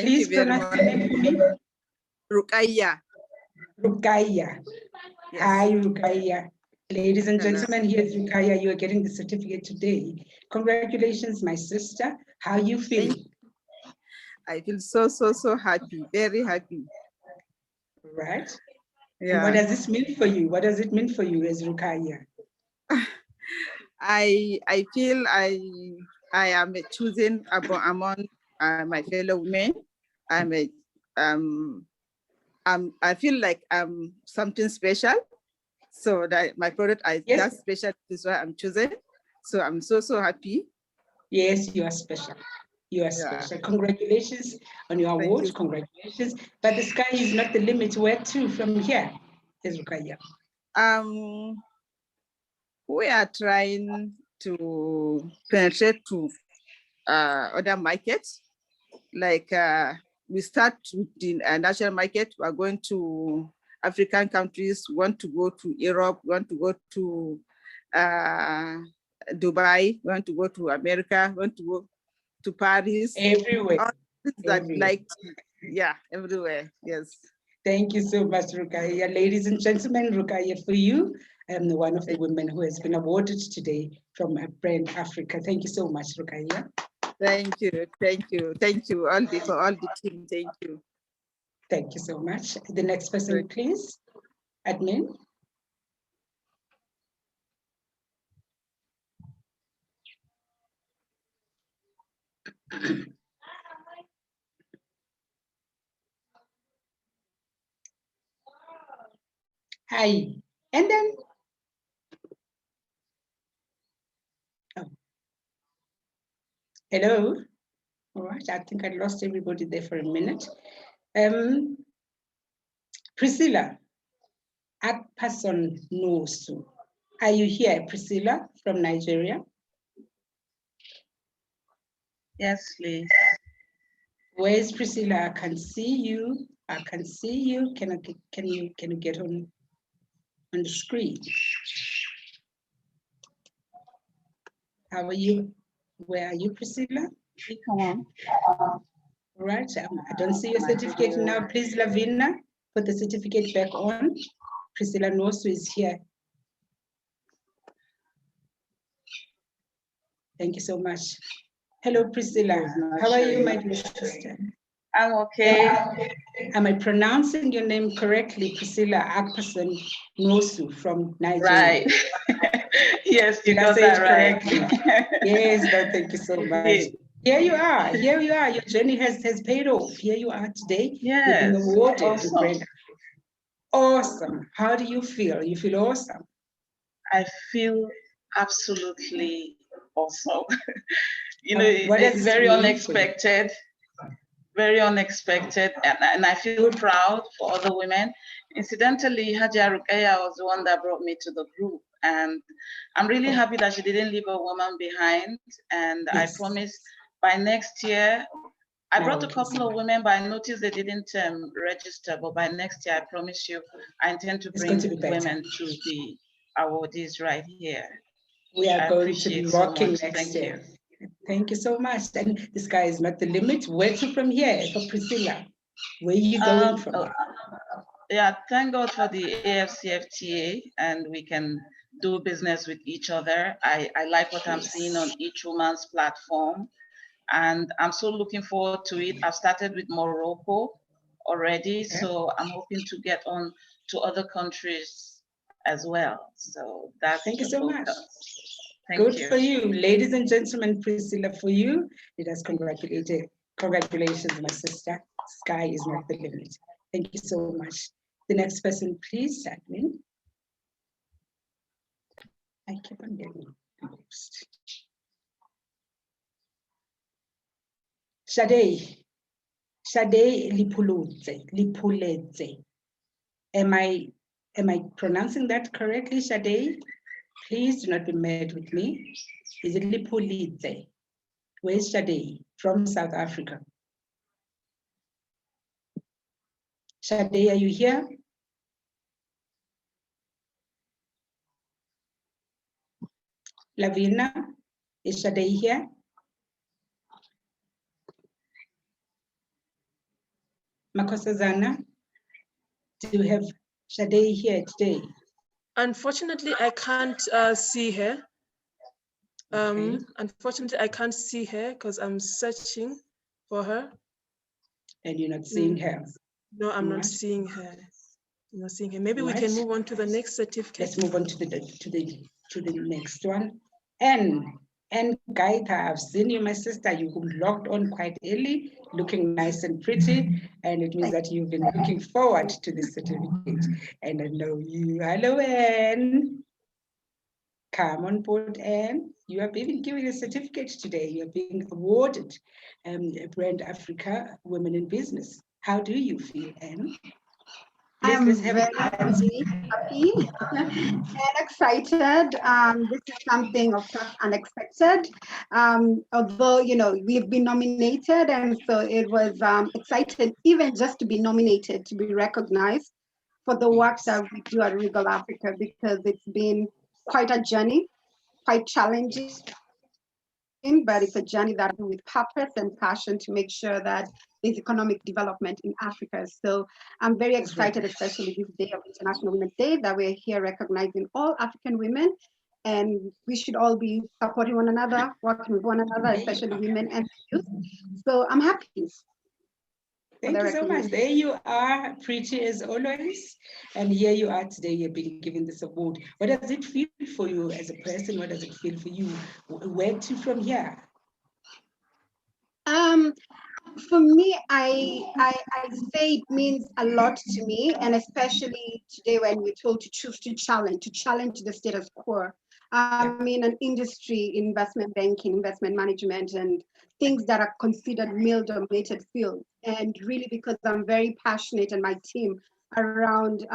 Please you very pronounce much. the name for me. Rukaya. Rukaya. Yes. Hi, Rukaya. Ladies and Hello. gentlemen, here's Rukaya. You are getting the certificate today. Congratulations, my sister. How you feeling? I feel so happy, very happy. Right. Yeah. And what does this mean for you? What does it mean for you as Rukaya? I feel I am chosen among my fellow women. I feel like I'm something special. So that my product is that special is why I'm chosen. So I'm so happy. Yes, you are special. You are special. Congratulations on your award. Congratulations. But the sky is not the limit. Where to from here? Yes, Rukaya. We are trying to penetrate to other markets. Like we start with the national market. We are going to African countries. We want to go to Europe. We want to go to Dubai. We want to go to America. We want to go to Paris. Everywhere. Everywhere. Yes. Thank you so much, Rukaya. Ladies and gentlemen, Rukaya, for you, I'm one of the women who has been awarded today from BrandAfrica. Thank you so much, Rukaya. Thank you, for all the team. Thank you. Thank you so much. The next person, please. Admin. Aye. And then, oh. Hello. All right, I think I lost everybody there for a minute. Priscilla, Akpason Nosu. Are you here, Priscilla, from Nigeria? Yes, please. Where is Priscilla? I can see you. I can see you. Can you get on the screen? How are you? Where are you, Priscilla? Come on. Right. I don't see your certificate now. Please, Lavina, put the certificate back on. Priscilla Nosu is here. Thank you so much. Hello, Priscilla. How are you, my dear sister? I'm okay. Am I pronouncing your name correctly, Priscilla Akpason Nosu from Nigeria? Right. Yes, you Did I got say that it right. correctly? Yes, no, thank you so much. Here you are. Here you are. Your journey has paid off. Here you are today. Yes. You've been awarded Awesome. the brand. Awesome. How do you feel? You feel awesome? I feel absolutely awesome. You know, What does it's this very mean for you? unexpected. Very unexpected, and I feel proud for other women. Incidentally, Haja Rukaya was the one that brought me to the group, and I'm really happy that she didn't leave a woman behind. And Yes. I promise by next year, I brought a Okay, couple of women, but I noticed they didn't register. But by next year, I promise you, I intend to It's bring going to be better. women to the awardees right here. We are I going to be appreciate so rocking much. next Thank year. you. Thank you so much. And the sky is not the limit. Where to from here for Priscilla? Where are you going from here? Yeah, thank God for the AFCFTA, and we can do business with each other. I like what I'm seeing on each woman's platform, and I'm so looking forward to it. I've started with Morocco already, so I'm hoping to get on to other countries as well. So that's Thank you the so much. focus. Thank Good you. for you. Ladies and gentlemen, Priscilla, for you, let us congratulate you. Congratulations, my sister. Sky is not the limit. Thank you so much. The next person, please, admin. I keep on getting lost. Shade Lipuletse. Am I pronouncing that correctly, Shade? Please do not be mad with me. Is it Lipuletse? Where's Shade? From South Africa. Shade, are you here? Lavina, is Shade here? Makosazana, do you have Shade here today? Unfortunately, I can't see her. Unfortunately, I can't see her because I'm searching for her. And you're not seeing her? No, I'm not seeing her. I'm not seeing her. Maybe we can move on to the next certificate. Let's move on to the next one. And Gaita, I've seen you, my sister. You logged on quite early, looking nice and pretty, and it means that you've been looking forward to this certificate. And I know you. Hello, Anne. Come on board, Anne. You are being given a certificate today. You're being awarded BrandAfrica Women in Business. How do you feel, Anne? I am very happy and excited. This is something, of course, unexpected. Although, you know, we've been nominated, and so it was exciting even just to be nominated, to be recognized for the work that we do at Regal Africa, because it's been quite a journey, quite challenging, but it's a journey that I do with purpose and passion to make sure that there's economic development in Africa. So I'm very excited, especially this day of International Women's Day, that we're here recognizing all African women, and we should all be supporting one another, working with one another, especially women and youth. So I'm happy. Thank you so much. There you are, pretty as always. And here you are today, you're being given this award. What does it feel for you as a person? What does it feel for you? Where to from here? for me, I say it means a lot to me, and especially today when we're told to choose to challenge the status quo. I'm in an industry, investment banking, investment management, and things that are considered male-dominated fields. And really, because I'm very passionate and my team around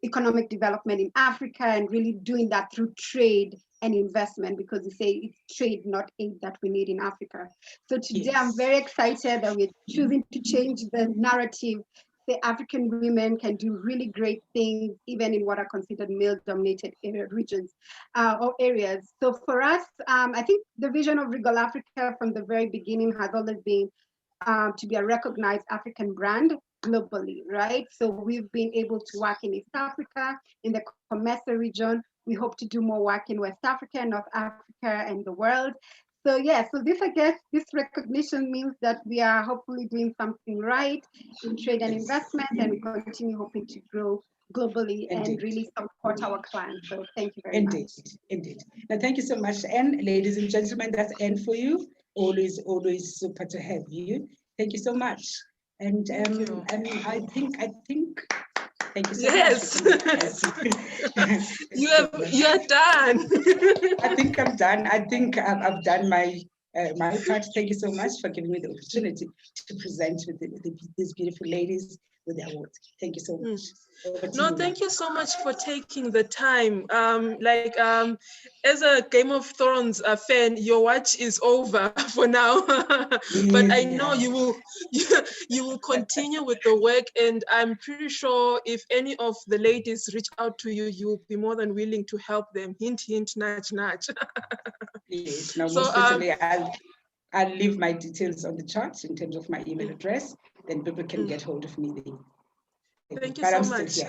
economic development in Africa and really doing that through trade and investment, because we say it's trade, not aid, that we need in Africa. So today I'm very excited that we're choosing to change the narrative. The African women can do really great things, even in what are considered male-dominated regions or areas. So for us, I think the vision of Regal Africa from the very beginning has always been to be a recognized African brand globally, right? So we've been able to work in East Africa, in the Comesa region. We hope to do more work in West Africa, North Africa, and the world. So yeah, so this, I guess, this recognition means that we are hopefully doing something right in trade and investment, and we continue hoping to grow globally and really support our clients. So thank you very much. Indeed. Now, thank you so much, Anne. Ladies and gentlemen, that's Anne for you. Always super to have you. Thank you so much. And I think thank you so much. You're done. I think I'm done. I think I've done my part. Thank you so much for giving me the opportunity to present with these beautiful ladies with the awards. Thank you so much. No, thank you so much for taking the time. As a Game of Thrones fan, your watch is over for now, but I know you will continue with the work, and I'm pretty sure if any of the ladies reach out to you, you will be more than willing to help them. Hint, hint, nudge, nudge. Yes. Now, most certainly, I'll leave my details on the chart in terms of my email address. Then people can get hold of me there. Thank you so much.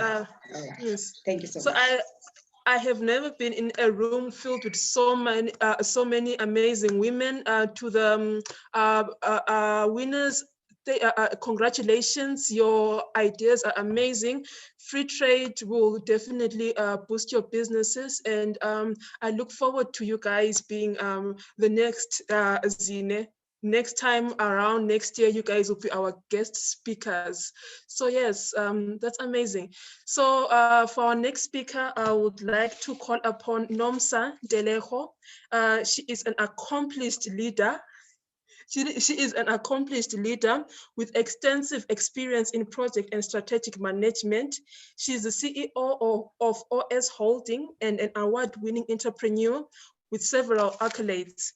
Yes. Thank you so much. I have never been in a room filled with so many amazing women. To the winners, congratulations, your ideas are amazing. Free trade will definitely boost your businesses, and I look forward to you guys being the next Zine. Next time around, next year, you guys will be our guest speakers. So yes, that's amazing. So for our next speaker, I would like to call upon Nomsa Deleho. She is an accomplished leader. She is an accomplished leader with extensive experience in project and strategic management. She is the CEO of OS Holding and an award-winning entrepreneur with several accolades.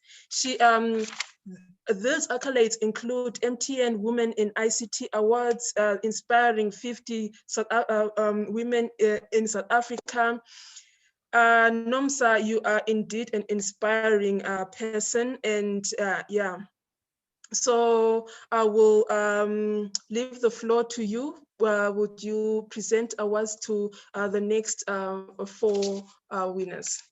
Those accolades include MTN Women in ICT Awards, inspiring 50 women in South Africa. Nomsa, you are indeed an inspiring person, and yeah. So I will leave the floor to you. Would you present awards to the next 4 winners?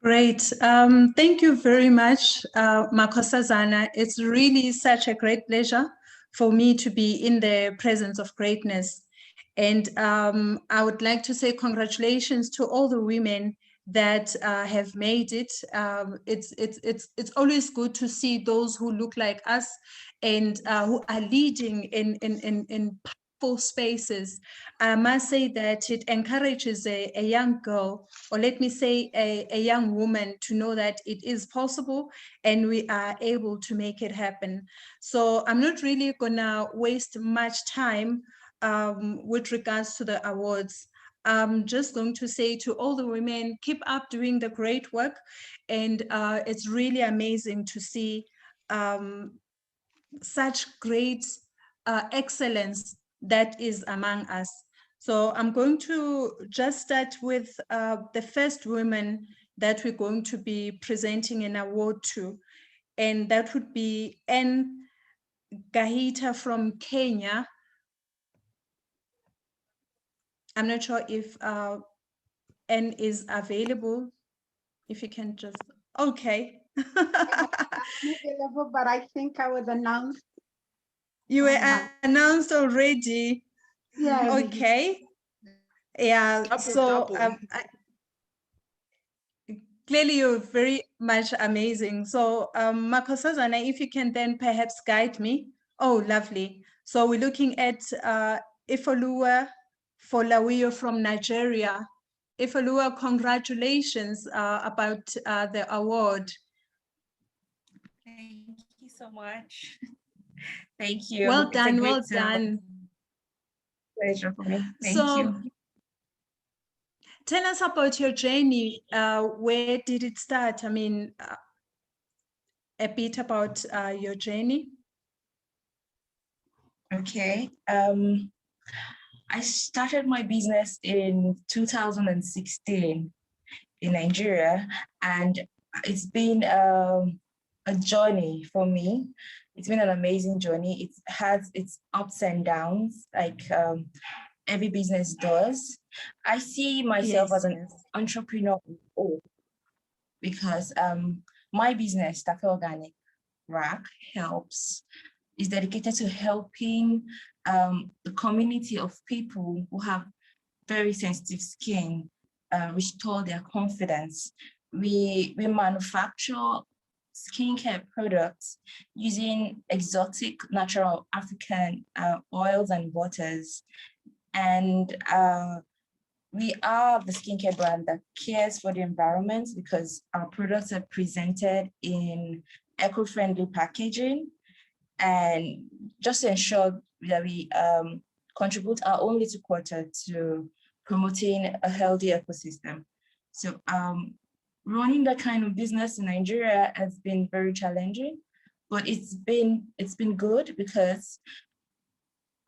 Great. Thank you very much, Makosazana. It's really such a great pleasure for me to be in the presence of greatness. And I would like to say congratulations to all the women that have made it. It's always good to see those who look like us and who are leading in powerful spaces. I must say that it encourages a young girl, or let me say a young woman, to know that it is possible and we are able to make it happen. So I'm not really gonna waste much time with regards to the awards. I'm just going to say to all the women, keep up doing the great work. And it's really amazing to see such great excellence that is among us. So I'm going to just start with the first woman that we're going to be presenting an award to, and that would be Anne Gahita from Kenya. I'm not sure if Anne is available. If you can just, okay. I'm available, but I think I was announced. You were announced already? Yeah. Okay. Yeah, so clearly you're very much amazing. So Makosazana, if you can then perhaps guide me. Oh, lovely. So we're looking at Ifoluwa Folawiyo from Nigeria. Ifoluwa, congratulations about the award. Thank you so much. Thank you. Well It's a done, great, well done. Pleasure for me. Thank So, you. tell us about your journey. Where did it start? I mean, a bit about your journey. Okay. I started my business in 2016 in Nigeria, and it's been a journey for me. It's been an amazing journey. It has its ups and downs, like every business does. I see myself as an entrepreneur because my business, Tafe Organic Rack, is dedicated to helping the community of people who have very sensitive skin restore their confidence. We manufacture skincare products using exotic natural African oils and waters. And we are the skincare brand that cares for the environment because our products are presented in eco-friendly packaging, and just to ensure that we contribute our own little quarter to promoting a healthy ecosystem. So running that kind of business in Nigeria has been very challenging, but it's been good because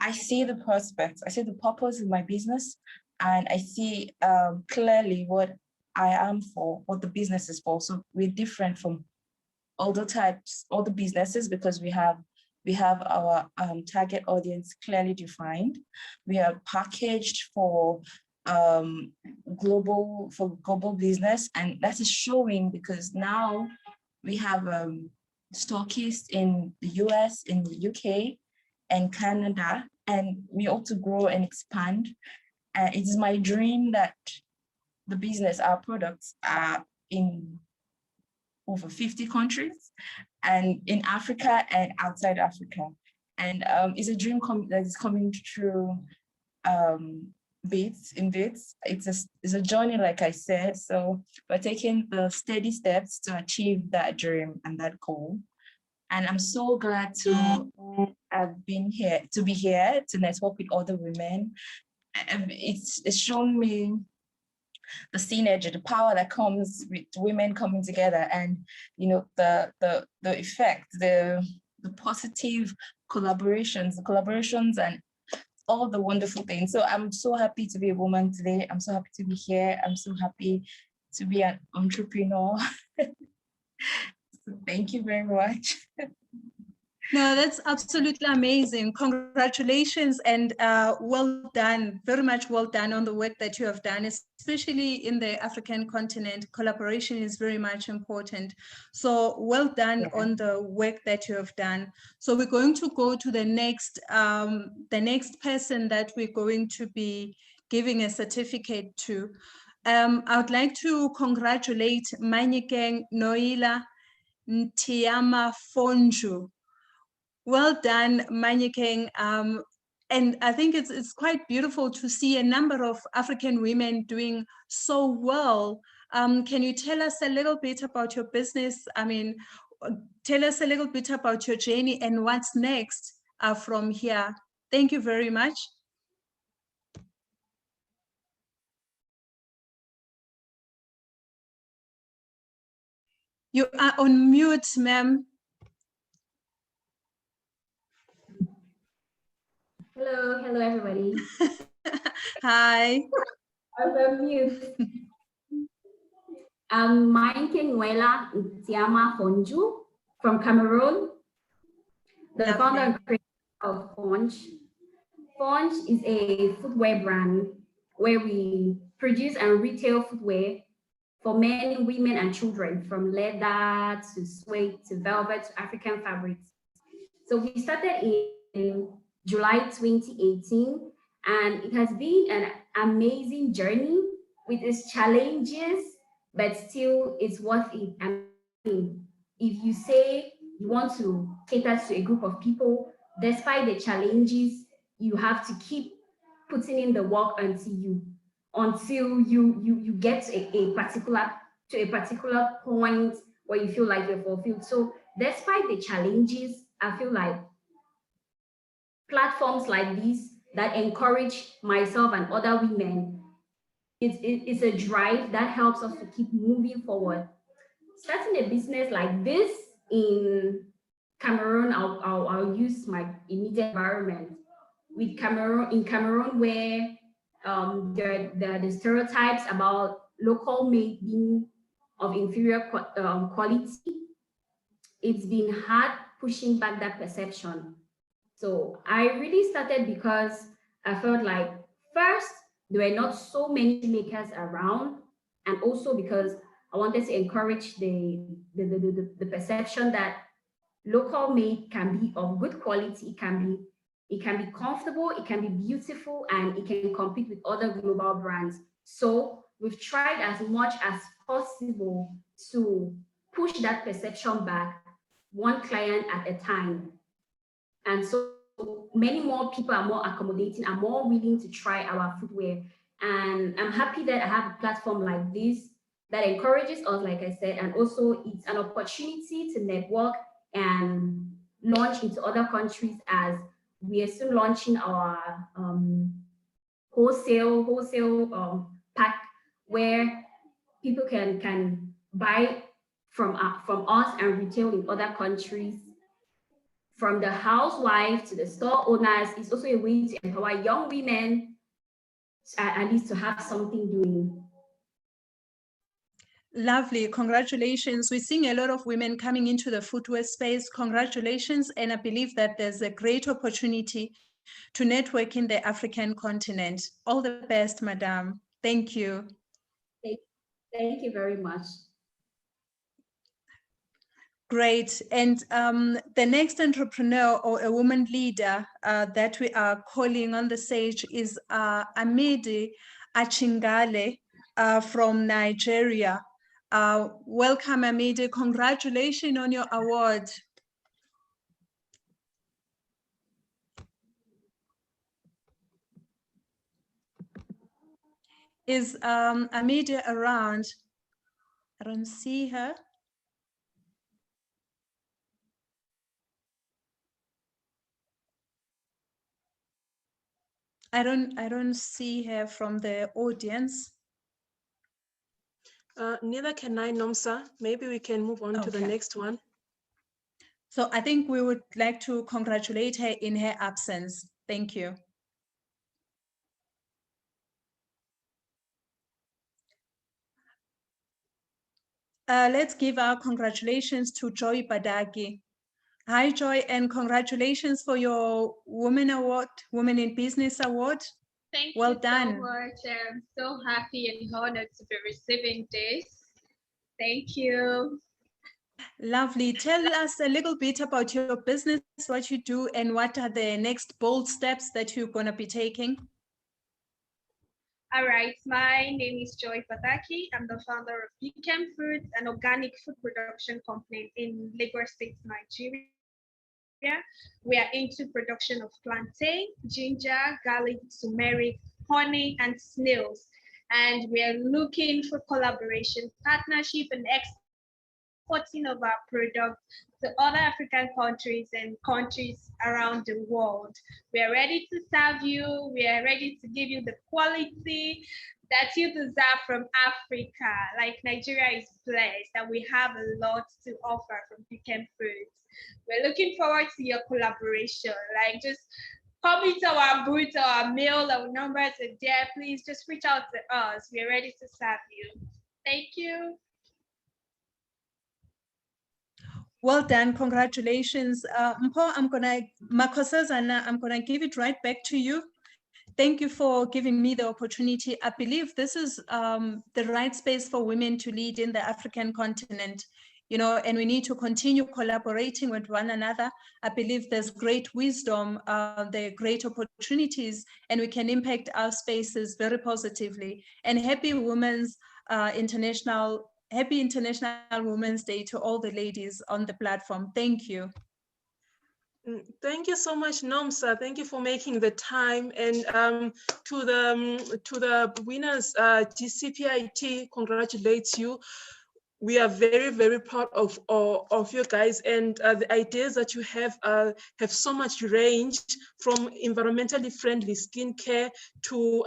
I see the prospects, I see the purpose of my business, and I see clearly what I am for, what the business is for. So we're different from all the businesses because we have our target audience clearly defined. We are packaged for global business, and that is showing because now we have stockists in the US, in the UK, and Canada, and we hope to grow and expand. It is my dream that the business, our products are in over 50 countries and in Africa and outside Africa. And it's a dream that is coming true bits. It's a journey, like I said. So we're taking the steady steps to achieve that dream and that goal. And I'm so glad to have been here, to be here, to network with other women. It's shown me the synergy, the power that comes with women coming together, and the effect, the positive collaborations, and all the wonderful things. So I'm so happy to be a woman today. I'm so happy to be here. I'm so happy to be an entrepreneur. So thank you very much. No, that's absolutely amazing. Congratulations and well done, very much well done on the work that you have done, especially in the African continent. Collaboration is very much important. So well done on the work that you have done. So we're going to go to the next person that we're going to be giving a certificate to. I would like to congratulate Manyikeng Noila Ntiama Fonju. Well done, Manyikeng. And I think it's quite beautiful to see a number of African women doing so well. Can you tell us a little bit about your business? I mean, tell us a little bit about your journey and what's next from here. Thank you very much. You are on mute, ma'am. Hello everybody. Hi. I'm on mute. I'm Manyikeng Noila Ntiama Fonju from Cameroon, the founder and creator of Fonj. Fonj is a footwear brand where we produce and retail footwear for men, women, and children, from leather to suede to velvet to African fabrics. So we started in July 2018, and it has been an amazing journey with its challenges, but still it's worth it. I mean, if you say you want to cater to a group of people, despite the challenges, you have to keep putting in the work until you get a particular point where you feel like you're fulfilled. So despite the challenges, I feel like platforms like this that encourage myself and other women, it's a drive that helps us to keep moving forward. Starting a business like this in Cameroon, I'll use my immediate environment. In Cameroon, where there are the stereotypes about local made being of inferior quality, it's been hard pushing back that perception. So I really started because I felt like, first, there were not so many makers around, and also because I wanted to encourage the perception that local made can be of good quality, it can be comfortable, it can be beautiful, and it can compete with other global brands. So we've tried as much as possible to push that perception back, one client at a time. And so many more people are more accommodating, are more willing to try our footwear. And I'm happy that I have a platform like this that encourages us, like I said, and also it's an opportunity to network and launch into other countries, as we are soon launching our wholesale pack where people can buy from us and retail in other countries. From the housewife to the store owners, it's also a way to empower young women at least to have something doing. Lovely, congratulations. We're seeing a lot of women coming into the footwear space. Congratulations, and I believe that there's a great opportunity to network in the African continent. All the best, Madam. Thank you. Thank you very much. Great. And the next entrepreneur or a woman leader that we are calling on the stage is Amidi Achingale from Nigeria. Welcome, Amidi. Congratulations on your award. Is Amidi around? I don't see her. I don't see her from the audience. Neither can I, Nomsa. Maybe we can move on to the next one. So I think we would like to congratulate her in her absence. Thank you. Let's give our congratulations to Joy Badagi. Hi, Joy, and congratulations for your Women Award, Women in Business Award. Thank well you done. so much. I'm so happy and honored to be receiving this. Thank you. Lovely. Tell us a little bit about your business, what you do, and what are the next bold steps that you're going to be taking? All right, my name is Joy Pataki. I'm the founder of Bchem Foods, an organic food production company in Lagos State, Nigeria. We are into production of plantain, ginger, garlic, turmeric, honey, and snails. And we are looking for collaboration, partnership, and exporting of our products to other African countries and countries around the world. We are ready to serve you. We are ready to give you the quality that you deserve from Africa. Like Nigeria is blessed that we have a lot to offer from Bchem Foods. We're looking forward to your collaboration. Like just come into our booth, our mail, our numbers are there. Please just reach out to us. We're ready to serve you. Thank you. Well done, congratulations. Mpo, Makosazana, I'm gonna give it right back to you. Thank you for giving me the opportunity. I believe this is the right space for women to lead in the African continent, you know, and we need to continue collaborating with one another. I believe there's great wisdom, there are great opportunities, and we can impact our spaces very positively. And happy Women's International Happy International Women's Day to all the ladies on the platform. Thank you. Thank you so much, Nomsa. Thank you for making the time. And to the winners, GCPIT congratulates you. We are very, very proud of you guys, and the ideas that you have so much range, from environmentally friendly skincare to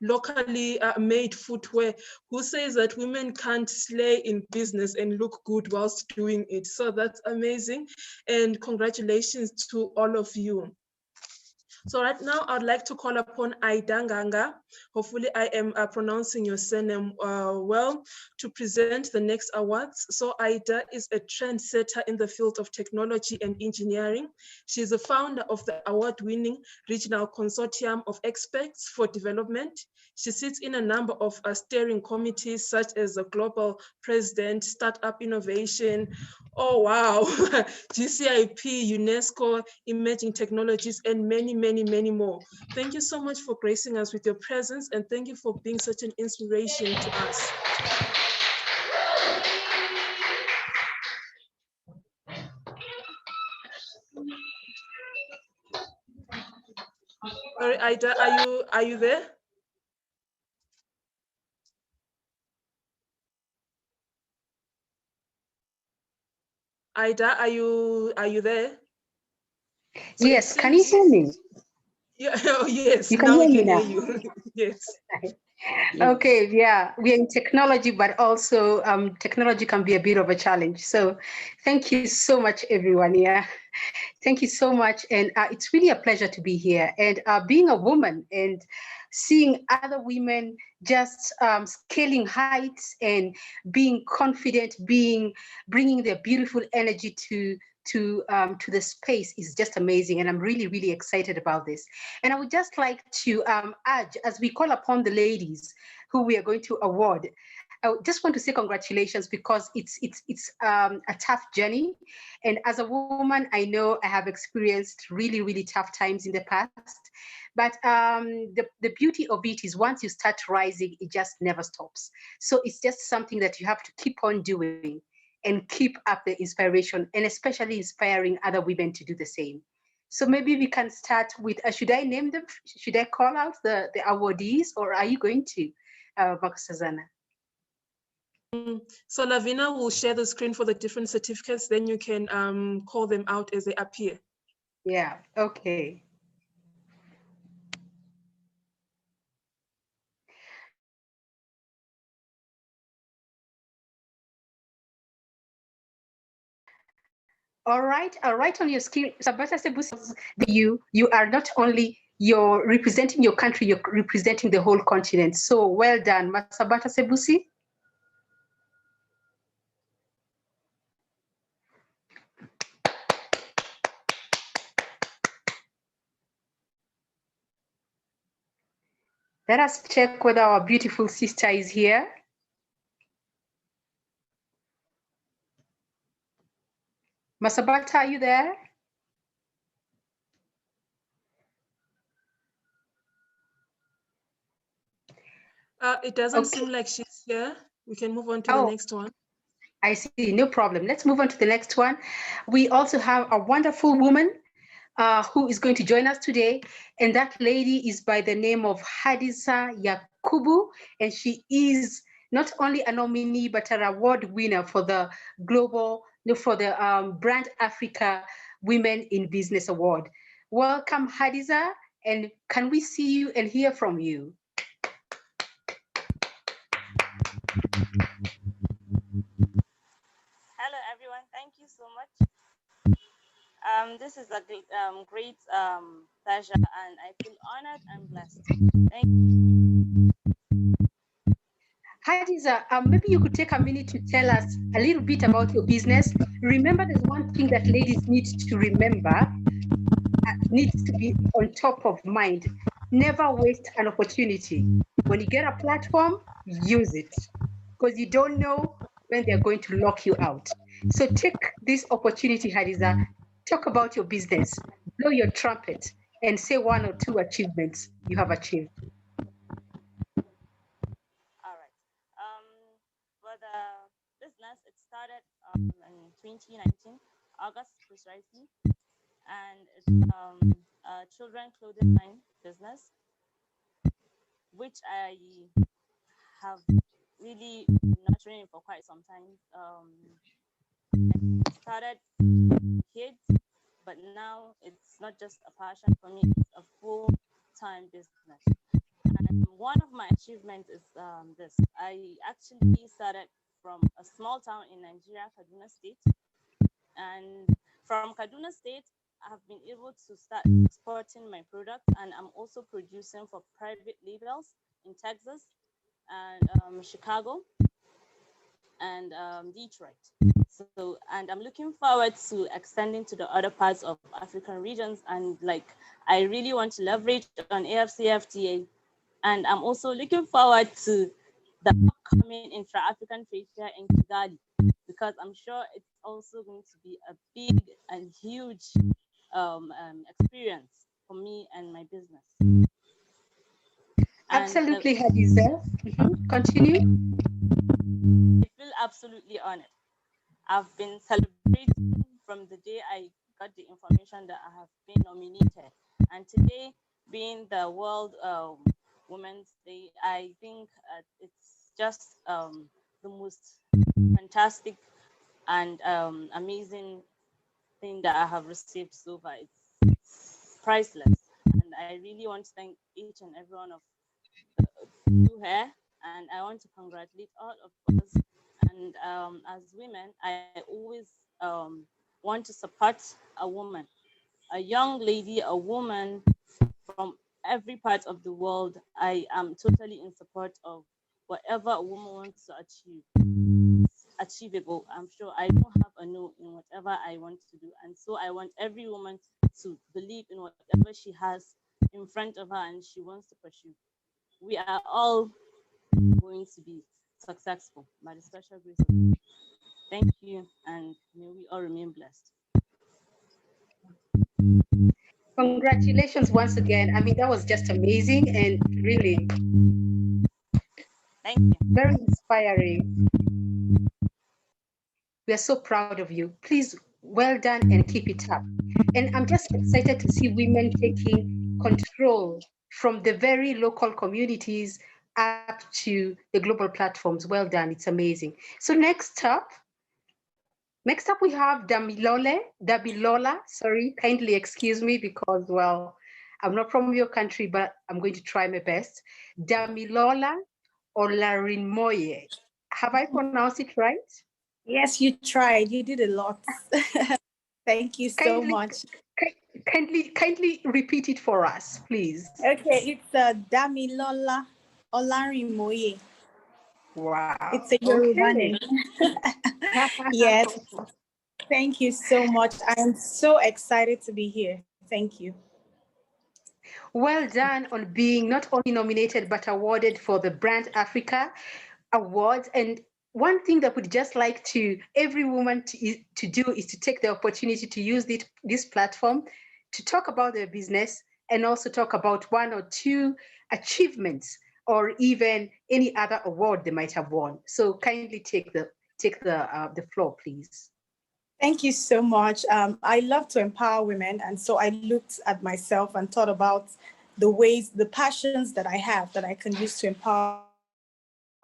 locally made footwear. Who says that women can't slay in business and look good whilst doing it? So that's amazing, and congratulations to all of you. So right now, I'd like to call upon Aida Nganga. Hopefully I am pronouncing your surname well, to present the next awards. So Aida is a trendsetter in the field of technology and engineering. She is the founder of the award-winning Regional Consortium of Experts for Development. She sits in a number of steering committees, such as the Global President, Startup Innovation, oh wow, GCIP, UNESCO, Emerging Technologies, and many, many, many more. Thank you so much for gracing us with your presence, and thank you for being such an inspiration to us. Sorry, Aida, are you there? Aida, are you there? So yes, can you hear me? Yeah, oh, yes, you can now hear we me can now. hear you. Yes. Okay, yeah, we're in technology, but also technology can be a bit of a challenge. So thank you so much, everyone. Yeah, thank you so much. And it's really a pleasure to be here. And being a woman and seeing other women just scaling heights and being confident, bringing their beautiful energy to the space is just amazing. And I'm really, really excited about this. And I would just like to urge, as we call upon the ladies who we are going to award, I just want to say congratulations, because it's a tough journey. And as a woman, I know I have experienced really, really tough times in the past. But the beauty of it is once you start rising, it just never stops. So it's just something that you have to keep on doing and keep up the inspiration, and especially inspiring other women to do the same. So maybe we can start with, should I name them? Should I call out the awardees, or are you going to, Makosazana? So Lavina will share the screen for the different certificates, then you can call them out as they appear. Yeah, okay. All right on your screen, Sabata Sebusi, you are not only you're representing your country, you're representing the whole continent. So well done, Masabata Sebusi. Let us check whether our beautiful sister is here. Masabata, are you there? It doesn't seem like she's here. We can move on to the next one. I see, no problem. Let's move on to the next one. We also have a wonderful woman who is going to join us today. And that lady is by the name of Hadiza Yakubu. And she is not only a nominee, but an award winner for the Brand Africa Women in Business Award. Welcome, Hadiza. And can we see you and hear from you? Hello, everyone. Thank you so much. This is a great pleasure, and I feel honored and blessed. Thank you. Hadiza, maybe you could take a minute to tell us a little bit about your business. Remember, there's one thing that ladies need to remember, needs to be on top of mind. Never waste an opportunity. When you get a platform, use it, because you don't know when they're going to lock you out. So take this opportunity, Hadiza, talk about your business, blow your trumpet, and say one or two achievements you have achieved. All right. For the 2019, August precisely, and it's a children clothing line business, which I have really been nurturing for quite some time. I started kids, but now it's not just a passion for me, it's a full-time business. And one of my achievements is this. I actually started from a small town in Nigeria, Kaduna State. And from Kaduna State, I have been able to start exporting my product, and I'm also producing for private labels in Texas and Chicago and Detroit. So, and I'm looking forward to extending to the other parts of African regions. And like, I really want to leverage on AFCFTA. And I'm also looking forward to the upcoming intra-African trade fair in Kigali, because I'm sure it's also going to be a big and huge experience for me and my business. Absolutely, Hadiza. Continue. I feel absolutely honored. I've been celebrating from the day I got the information that I have been nominated. And today, being the World Women's Day, I think it's just the most fantastic and amazing thing that I have received so far. It's priceless. And I really want to thank each and every one of you here. And I want to congratulate all of us. And as women, I always want to support a woman, a young lady, a woman from every part of the world. I am totally in support of whatever a woman wants to achieve. It's achievable. I'm sure I don't have a no in whatever I want to do. And so I want every woman to believe in whatever she has in front of her and she wants to pursue. We are all going to be successful by the special grace of God. Thank you, and may we all remain blessed. Congratulations once again. I mean, that was just amazing and really Thank you. Very inspiring. We are so proud of you. Please, well done and keep it up. And I'm just excited to see women taking control from the very local communities up to the global platforms. Well done, it's amazing. So next up we have Damilola, sorry, kindly excuse me because, well, I'm not from your country, but I'm going to try my best. Damilola Olarinmoye. Have I pronounced it right? Yes, you tried. You did a lot. Thank you so much. Kindly repeat it for us, please. Okay, it's Damilola Olarinmoye. Wow. It's a Yoruba name. Yes. Thank you so much. I am so excited to be here. Thank you. Well done on being not only nominated, but awarded for the BrandAfrica Awards. And one thing that we'd just like to every woman to do is to take the opportunity to use this platform to talk about their business and also talk about one or two achievements or even any other award they might have won. So kindly take the floor, please. Thank you so much. I love to empower women. And so I looked at myself and thought about the ways, the passions that I have that I can use to empower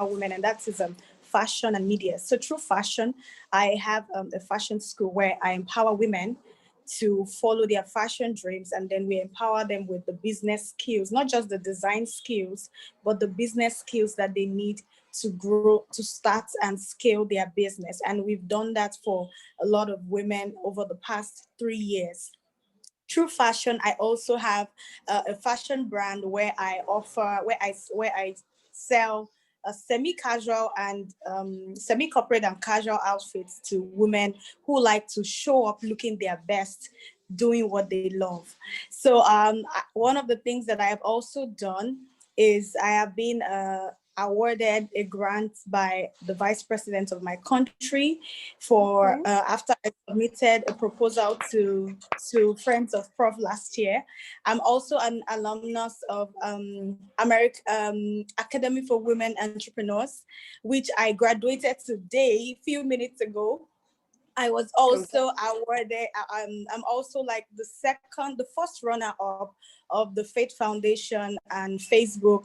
women, and that is fashion and media. So through fashion, I have a fashion school where I empower women to follow their fashion dreams, and then we empower them with the business skills, not just the design skills, but the business skills that they need to grow, to start and scale their business. And we've done that for a lot of women over the past 3 years. Through fashion, I also have a fashion brand where I sell semi-casual and semi-corporate and casual outfits to women who like to show up looking their best, doing what they love. So one of the things that I have also done is I have been awarded a grant by the vice president of my country for after I submitted a proposal to Friends of Prof last year. I'm also an alumnus of Academy for Women Entrepreneurs, which I graduated today, a few minutes ago. I was also awarded, I'm also like the first runner-up of the Faith Foundation and Facebook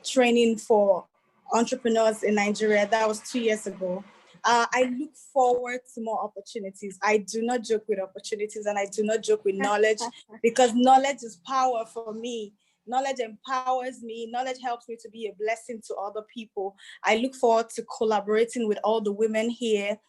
training for entrepreneurs in Nigeria. That was 2 years ago. I look forward to more opportunities. I do not joke with opportunities and I do not joke with knowledge because knowledge is power for me. Knowledge empowers me. Knowledge helps me to be a blessing to other people. I look forward to collaborating with all the women here.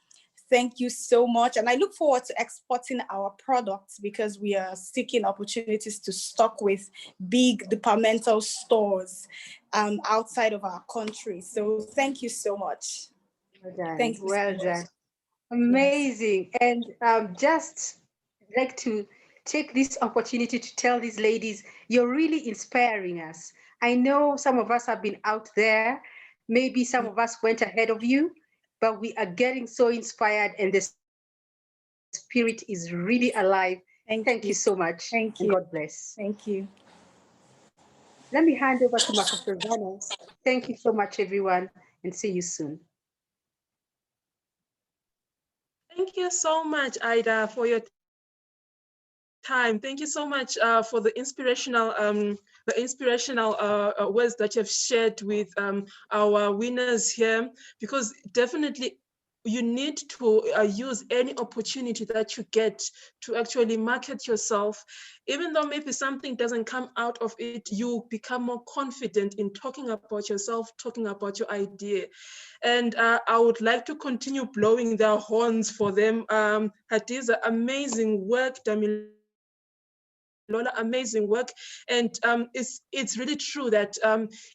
Thank you so much. And I look forward to exporting our products because we are seeking opportunities to stock with big departmental stores outside of our country. So thank you so much. Well done. Thank you. Well so done. much. Amazing. And just like to take this opportunity to tell these ladies, you're really inspiring us. I know some of us have been out there. Maybe some of us went ahead of you, but we are getting so inspired and the spirit is really alive. Thank you so much. Thank and you. God bless. Thank you. Let me hand over to Makosazana. Thank you so much, everyone, and see you soon. Thank you so much, Ida, for your time. Thank you so much for the inspirational words that you've shared with our winners here, because definitely you need to use any opportunity that you get to actually market yourself. Even though maybe something doesn't come out of it, you become more confident in talking about yourself, talking about your idea. And I would like to continue blowing their horns for them. Hadiza, amazing work. Damilola, amazing work. And it's really true that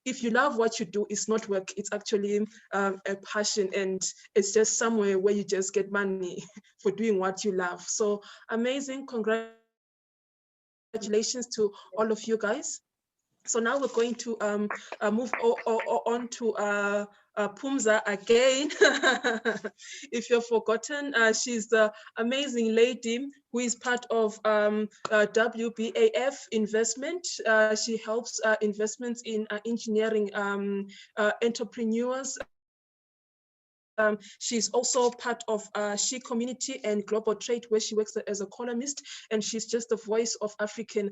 if you love what you do, it's not work, it's actually a passion, and it's just somewhere where you just get money for doing what you love. So amazing, congratulations to all of you guys. So now we're going to move on to Pumza again. If you've forgotten, she's the amazing lady who is part of WBAF investment. She helps investments in engineering entrepreneurs. She's also part of She Community and Global Trade, where she works as a columnist, and she's just the voice of African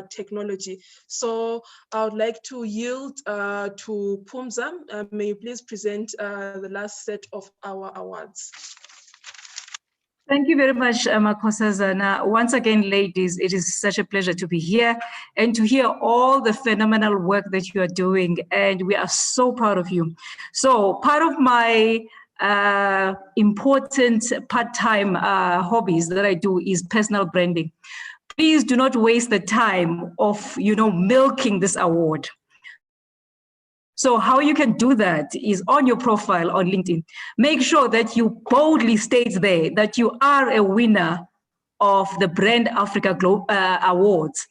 technology. So I would like to yield to Pumza. May you please present the last set of our awards. Thank you very much, Makosazana. Once again, ladies, it is such a pleasure to be here and to hear all the phenomenal work that you are doing, and we are so proud of you. So part of my important part-time hobbies that I do is personal branding. Please do not waste the time of, milking this award. So how you can do that is on your profile on LinkedIn. Make sure that you boldly state there that you are a winner of the BrandAfrica Awards,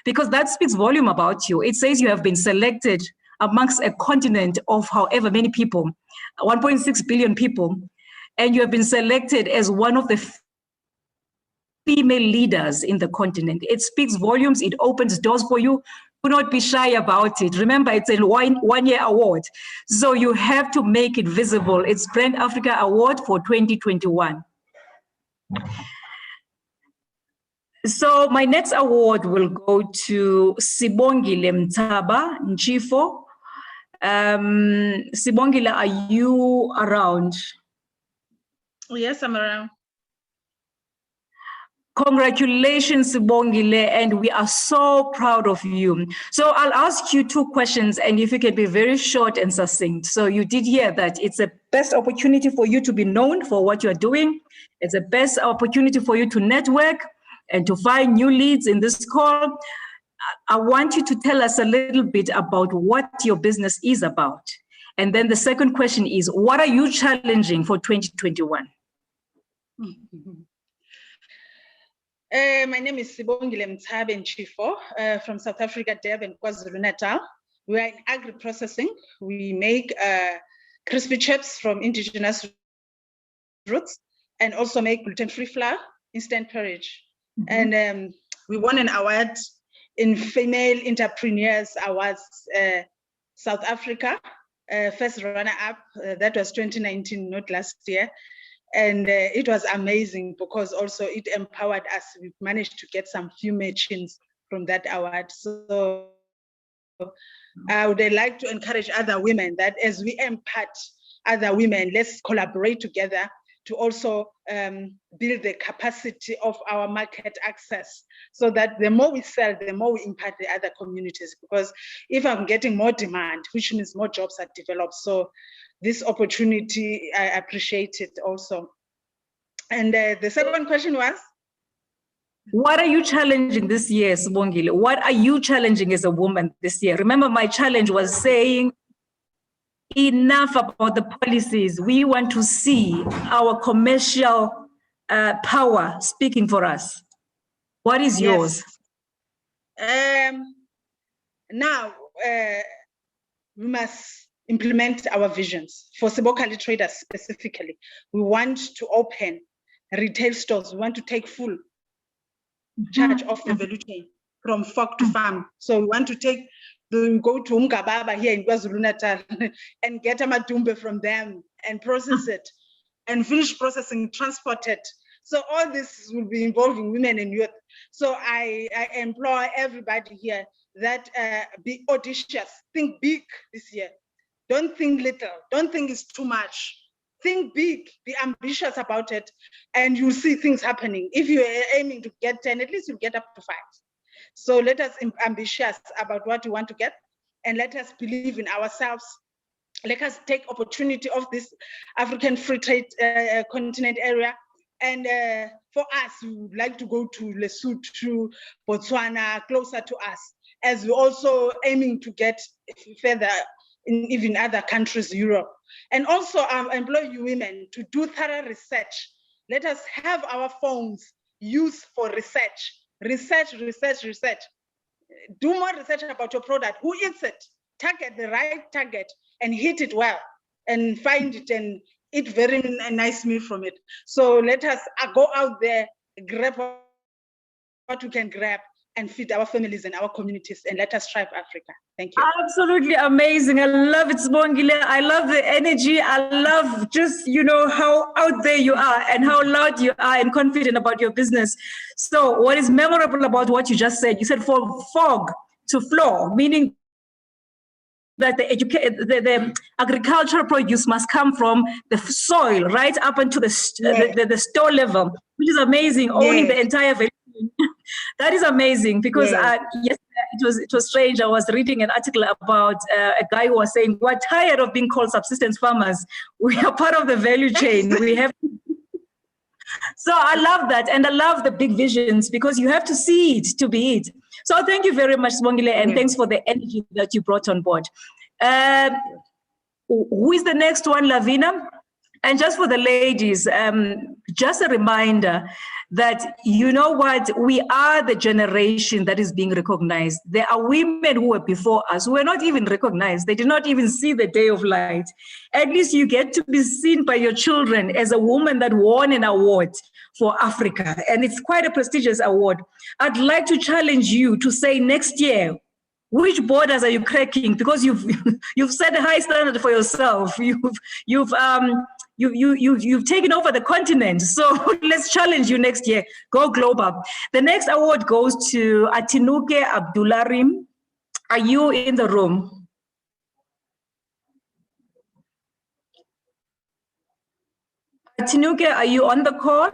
because that speaks volume about you. It says you have been selected amongst a continent of however many people, 1.6 billion people, and you have been selected as one of the female leaders in the continent. It speaks volumes, it opens doors for you. Do not be shy about it. Remember, it's a one-year award. So you have to make it visible. It's BrandAfrica Award for 2021. So my next award will go to Sibongile Mtaba Nchifo. Sibongile, are you around? Yes, I'm around. Congratulations, Sibongile, and we are so proud of you. So I'll ask you two questions, and if you can be very short and succinct. So you did hear that it's a best opportunity for you to be known for what you're doing. It's a best opportunity for you to network and to find new leads in this call. I want you to tell us a little bit about what your business is about. And then the second question is, what are you challenging for 2021? My name is Sibongile Mtaba Nchifo from South Africa, Durban, KwaZulu-Natal. We are in agri-processing. We make crispy chips from indigenous roots and also make gluten-free flour, instant porridge. Mm-hmm. And we won an award in Female Entrepreneurs Awards, South Africa, first runner-up. That was 2019, not last year. And it was amazing because also it empowered us. We managed to get some few mentions from that award. So I would like to encourage other women that as we impact other women, let's collaborate together to also build the capacity of our market access, so that the more we sell, the more we impact the other communities. Because if I'm getting more demand, which means more jobs are developed. So this opportunity, I appreciate it also. And the second question was? What are you challenging this year, Sibongile? What are you challenging as a woman this year? Remember, my challenge was saying, enough about the policies. We want to see our commercial power speaking for us. What is yours? Now, we must implement our visions. For Sebokali traders specifically, we want to open retail stores. We want to take full charge of the value chain from fork to farm. So we want to go to Umgababa here in KwaZulu-Natal and get amadumbe from them and process it and finish processing, transport it. So all this will be involving women and youth. So I implore everybody here that be audacious, think big this year. Don't think little, don't think it's too much. Think big, be ambitious about it, and you'll see things happening. If you're aiming to get 10, at least you'll get up to 5. So let us be ambitious about what we want to get, and let us believe in ourselves. Let us take opportunity of this African free trade continent area. And for us, we would like to go to Lesotho, Botswana, closer to us, as we're also aiming to get further in even other countries, Europe. And also employ you women to do thorough research. Let us have our phones used for research. Research. Do more research about your product. Who eats it? Target the right target and hit it well and find it and eat very nice meal from it. So let us go out there, grab what we can grab and feed our families and our communities, and let us thrive Africa. Thank you. Absolutely amazing. I love it, Sibongile. I love the energy. I love just, how out there you are and how loud you are and confident about your business. So what is memorable about what you just said, you said from fog to floor, meaning that the agricultural produce must come from the soil right up into the store level, which is amazing, owning the entire value. That is amazing because yes, it was strange. I was reading an article about a guy who was saying, we're tired of being called subsistence farmers. We are part of the value chain. We have. So I love that. And I love the big visions because you have to see it to be it. So thank you very much, Sibongile, and thanks for the energy that you brought on board. Who is the next one, Lavina? And just for the ladies, just a reminder that, you know what, we are the generation that is being recognized. There are women who were before us who were not even recognized. They did not even see the day of light. At least you get to be seen by your children as a woman that won an award for Africa. And it's quite a prestigious award. I'd like to challenge you to say next year, which borders are you cracking? Because you've set a high standard for yourself. You've taken over the continent. So let's challenge you next year. Go global. The next award goes to Atinuke Abdularim. Are you in the room? Atinuke, are you on the call?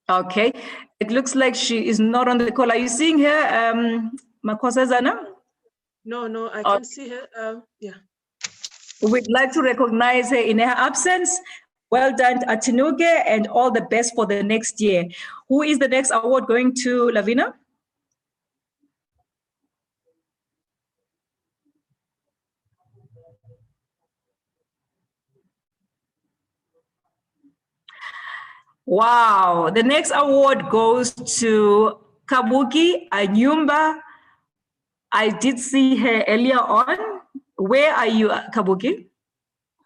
Okay. It looks like she is not on the call. Are you seeing her, Makosazana? No, I can't see her. Yeah. We'd like to recognize her in her absence. Well done, Atinuke, and all the best for the next year. Who is the next award going to, Lavina? Wow, the next award goes to Kabuki Anyumba. I did see her earlier on. Where are you, Kabuki?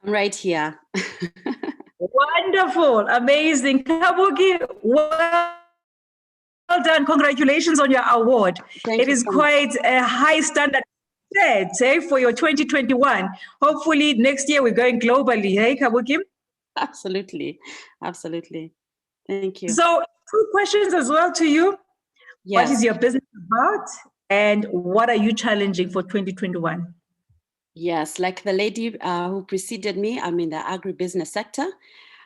I'm right here. Wonderful, amazing. Kabuki, well done. Congratulations on your award. Thank it you is so quite a high standard set, hey, for your 2021. Hopefully next year we're going globally, hey, Kabukim? Absolutely, absolutely. Thank you. So 2 questions as well to you. Yes. What is your business about and what are you challenging for 2021? Yes, like the lady who preceded me, I'm in the agribusiness sector.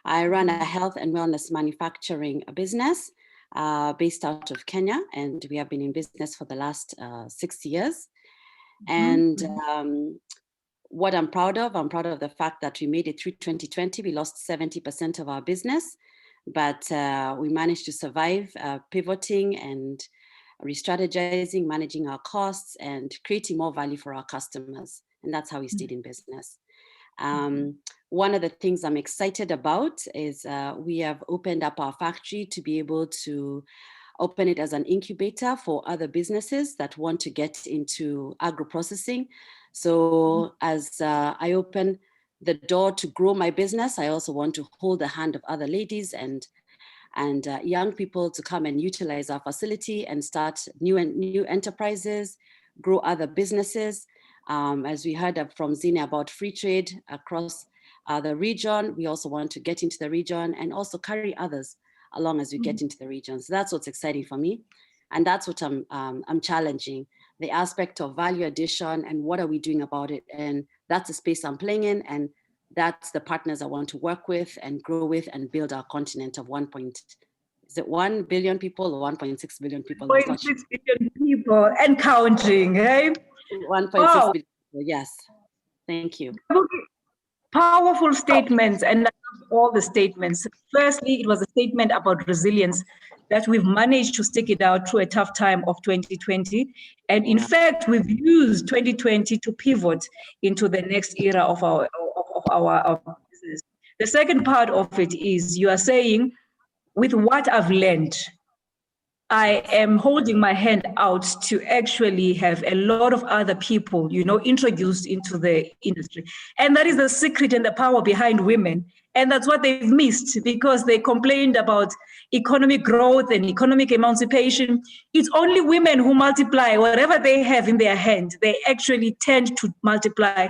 I run a health and wellness manufacturing business based out of Kenya, and we have been in business for the last 6 years. And what I'm proud of the fact that we made it through 2020. We lost 70% of our business, but we managed to survive, pivoting and re-strategizing, managing our costs and creating more value for our customers. And that's how we stayed in business. One of the things I'm excited about is we have opened up our factory to be able to open it as an incubator for other businesses that want to get into agro-processing. So as I open the door to grow my business, I also want to hold the hand of other ladies and young people to come and utilize our facility and start new enterprises, grow other businesses. As we heard from Zina about free trade across the region, we also want to get into the region and also carry others along as we get into the region. So that's what's exciting for me. And that's what I'm challenging, the aspect of value addition and what are we doing about it? And that's the space I'm playing in, and that's the partners I want to work with and grow with and build our continent of 1 billion people or 1.6 billion people? 1.6 billion people and counting, hey? 1.6 billion people, yes. Thank you. Powerful statements, and I love all the statements. Firstly, it was a statement about resilience, that we've managed to stick it out through a tough time of 2020. And in fact, we've used 2020 to pivot into the next era of our business. The second part of it is you are saying, with what I've learned, I am holding my hand out to actually have a lot of other people, introduced into the industry. And that is the secret and the power behind women. And that's what they've missed because they complained about economic growth and economic emancipation. It's only women who multiply whatever they have in their hand. They actually tend to multiply.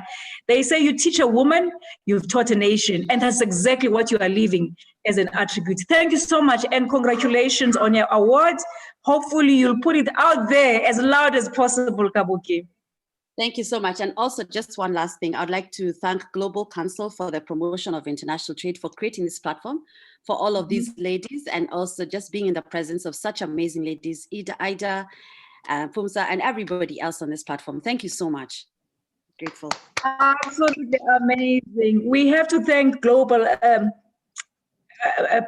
They say you teach a woman, you've taught a nation. And that's exactly what you are leaving as an attribute. Thank you so much and congratulations on your award. Hopefully you'll put it out there as loud as possible, Kabuki. Thank you so much. And also just one last thing, I'd like to thank Global Council for the promotion of international trade, for creating this platform for all of these ladies, and also just being in the presence of such amazing ladies, Ida, Pumsa, and everybody else on this platform. Thank you so much. Grateful. Absolutely amazing. We have to thank Global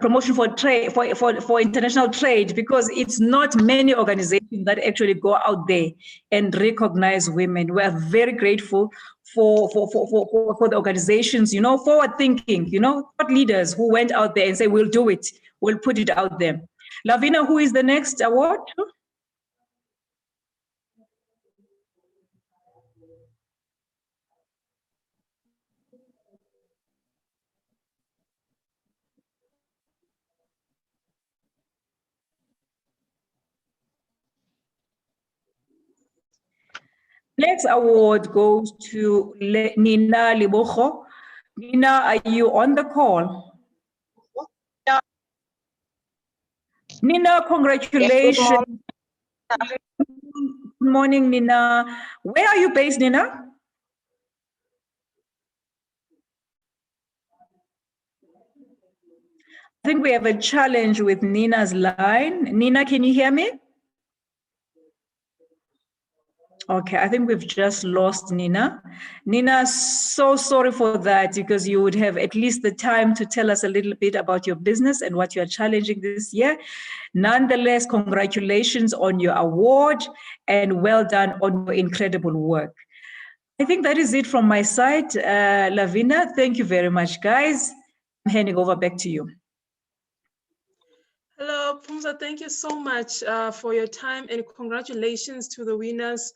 promotion for trade, for international trade, because it's not many organizations that actually go out there and recognize women. We are very grateful for the organizations, forward thinking, thought leaders who went out there and say, we'll do it, we'll put it out there. Lavina, who is the next award? Next award goes to Nina Libocho. Nina, are you on the call? Yeah. Nina, congratulations. Yes, good morning, Nina. Where are you based, Nina? I think we have a challenge with Nina's line. Nina, can you hear me? Okay, I think we've just lost Nina. Nina, so sorry for that, because you would have at least the time to tell us a little bit about your business and what you're challenging this year. Nonetheless, congratulations on your award and well done on your incredible work. I think that is it from my side. Lavina, thank you very much, guys. I'm handing over back to you. Hello, Pumsa, thank you so much for your time and congratulations to the winners.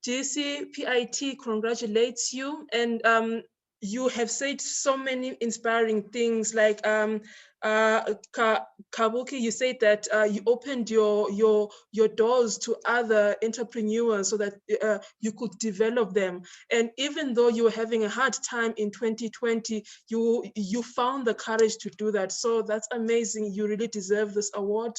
GCPIT congratulates you, and you have said so many inspiring things, like Kabuki, you said that you opened your doors to other entrepreneurs so that you could develop them. And even though you were having a hard time in 2020, you found the courage to do that. So that's amazing. You really deserve this award.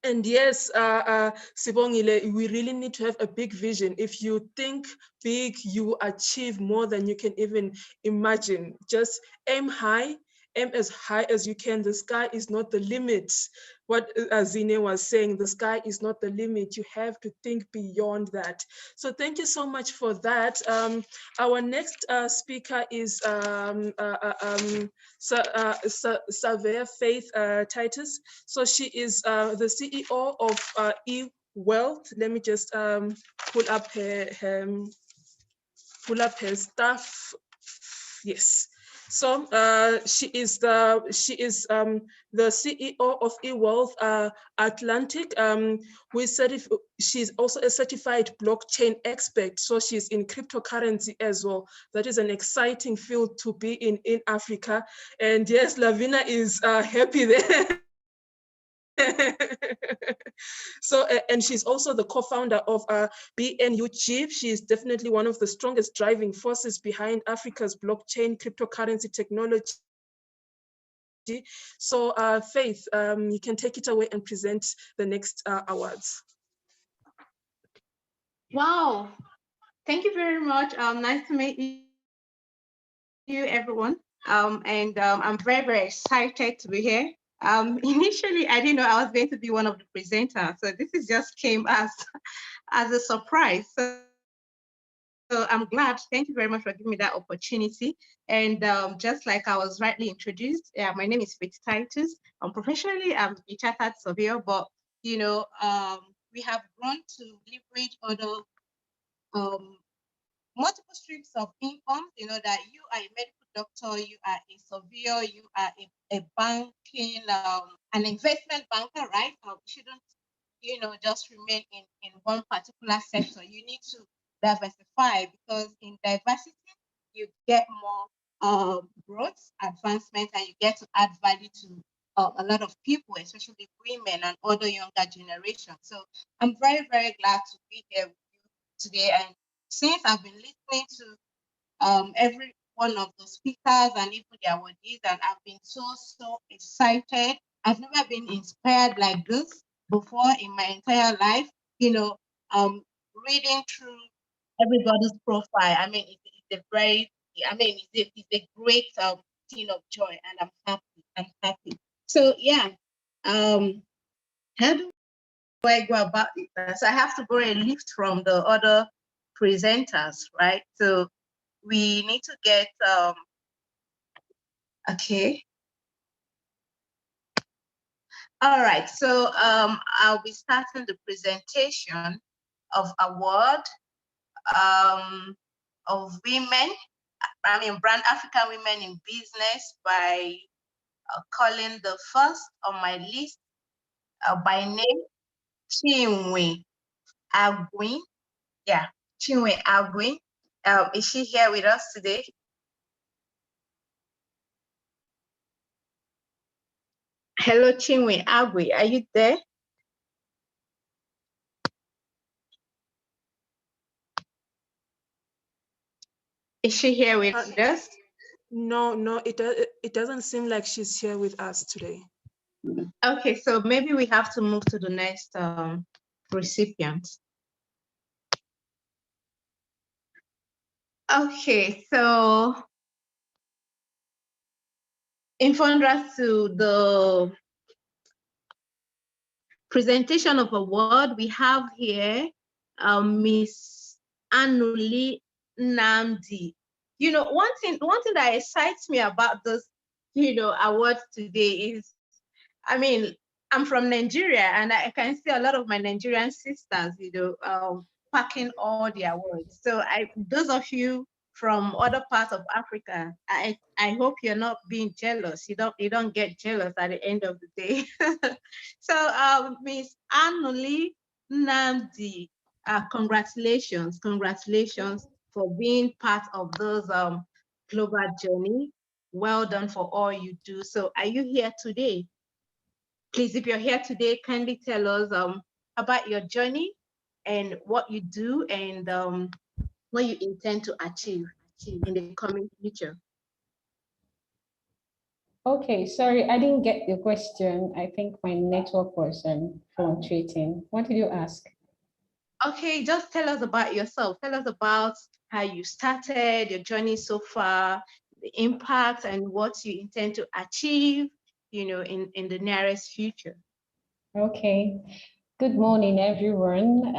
And yes, Sibongile, we really need to have a big vision. If you think big, you achieve more than you can even imagine. Just aim high, aim as high as you can. The sky is not the limit. What Zine was saying, the sky is not the limit. You have to think beyond that. So thank you so much for that. Our next speaker is Savea Faith Titus. So she is the CEO of eWealth. Let me just pull up her stuff. Yes. So she is the CEO of eWealth Atlantic. She's also a certified blockchain expert. So she's in cryptocurrency as well. That is an exciting field to be in Africa. And yes, Lavina is happy there. So, and she's also the co-founder of BNUG. She is definitely one of the strongest driving forces behind Africa's blockchain cryptocurrency technology. So, Faith, you can take it away and present the next awards. Wow, thank you very much. Nice to meet you, everyone. I'm very, very excited to be here. Initially, I didn't know I was going to be one of the presenters, so this is just came as a surprise. So I'm glad. Thank you very much for giving me that opportunity. And just like I was rightly introduced, my name is Faith Titus. Professionally, I'm a chartered surveyor, but you know, we have grown to leverage other multiple streams of income. You know that you are a medical doctor, you are a surveyor, you are a banking, an investment banker, right? You shouldn't, you know, just remain in one particular sector. You need to diversify, because in diversity you get more growth, advancement, and you get to add value to a lot of people, especially women and other younger generations. So I'm very, very glad to be here with you today. And since I've been listening to every one of the speakers and even the awardees, and I've been so excited. I've never been inspired like this before in my entire life. You know, reading through everybody's profile, I mean, it's a very, I mean, it's a great scene of joy, and I'm happy. So yeah, how do I go about it? So I have to borrow a lift from the other presenters, right? So we need to get, okay. All right, so I'll be starting the presentation of award of women, BrandAfrica Women in Business, by calling the first on my list by name, Chinwe Agwin. Yeah, Chinwe Agwin. Is she here with us today? Hello, Chinwe Agwin, are you there? Is she here with us? No, it doesn't seem like she's here with us today. Okay, so maybe we have to move to the next recipient. Okay, so in contrast to the presentation of award, we have here Miss Anuli Namdi. You know, one thing that excites me about this, you know, awards today is, I mean, I'm from Nigeria, and I can see a lot of my Nigerian sisters, you know, packing all the awards. So those of you from other parts of Africa, I hope you're not being jealous. You don't get jealous at the end of the day. So Miss Anuli Namdi, congratulations for being part of those global journey. Well done for all you do. So are you here today? Please, if you're here today, kindly tell us about your journey and what you do and what you intend to achieve in the coming future. Okay, sorry, I didn't get your question. I think my network was fluctuating. What did you ask? Okay, just tell us about yourself. Tell us about how you started, your journey so far, the impact and what you intend to achieve, in the nearest future. Okay. Good morning, everyone.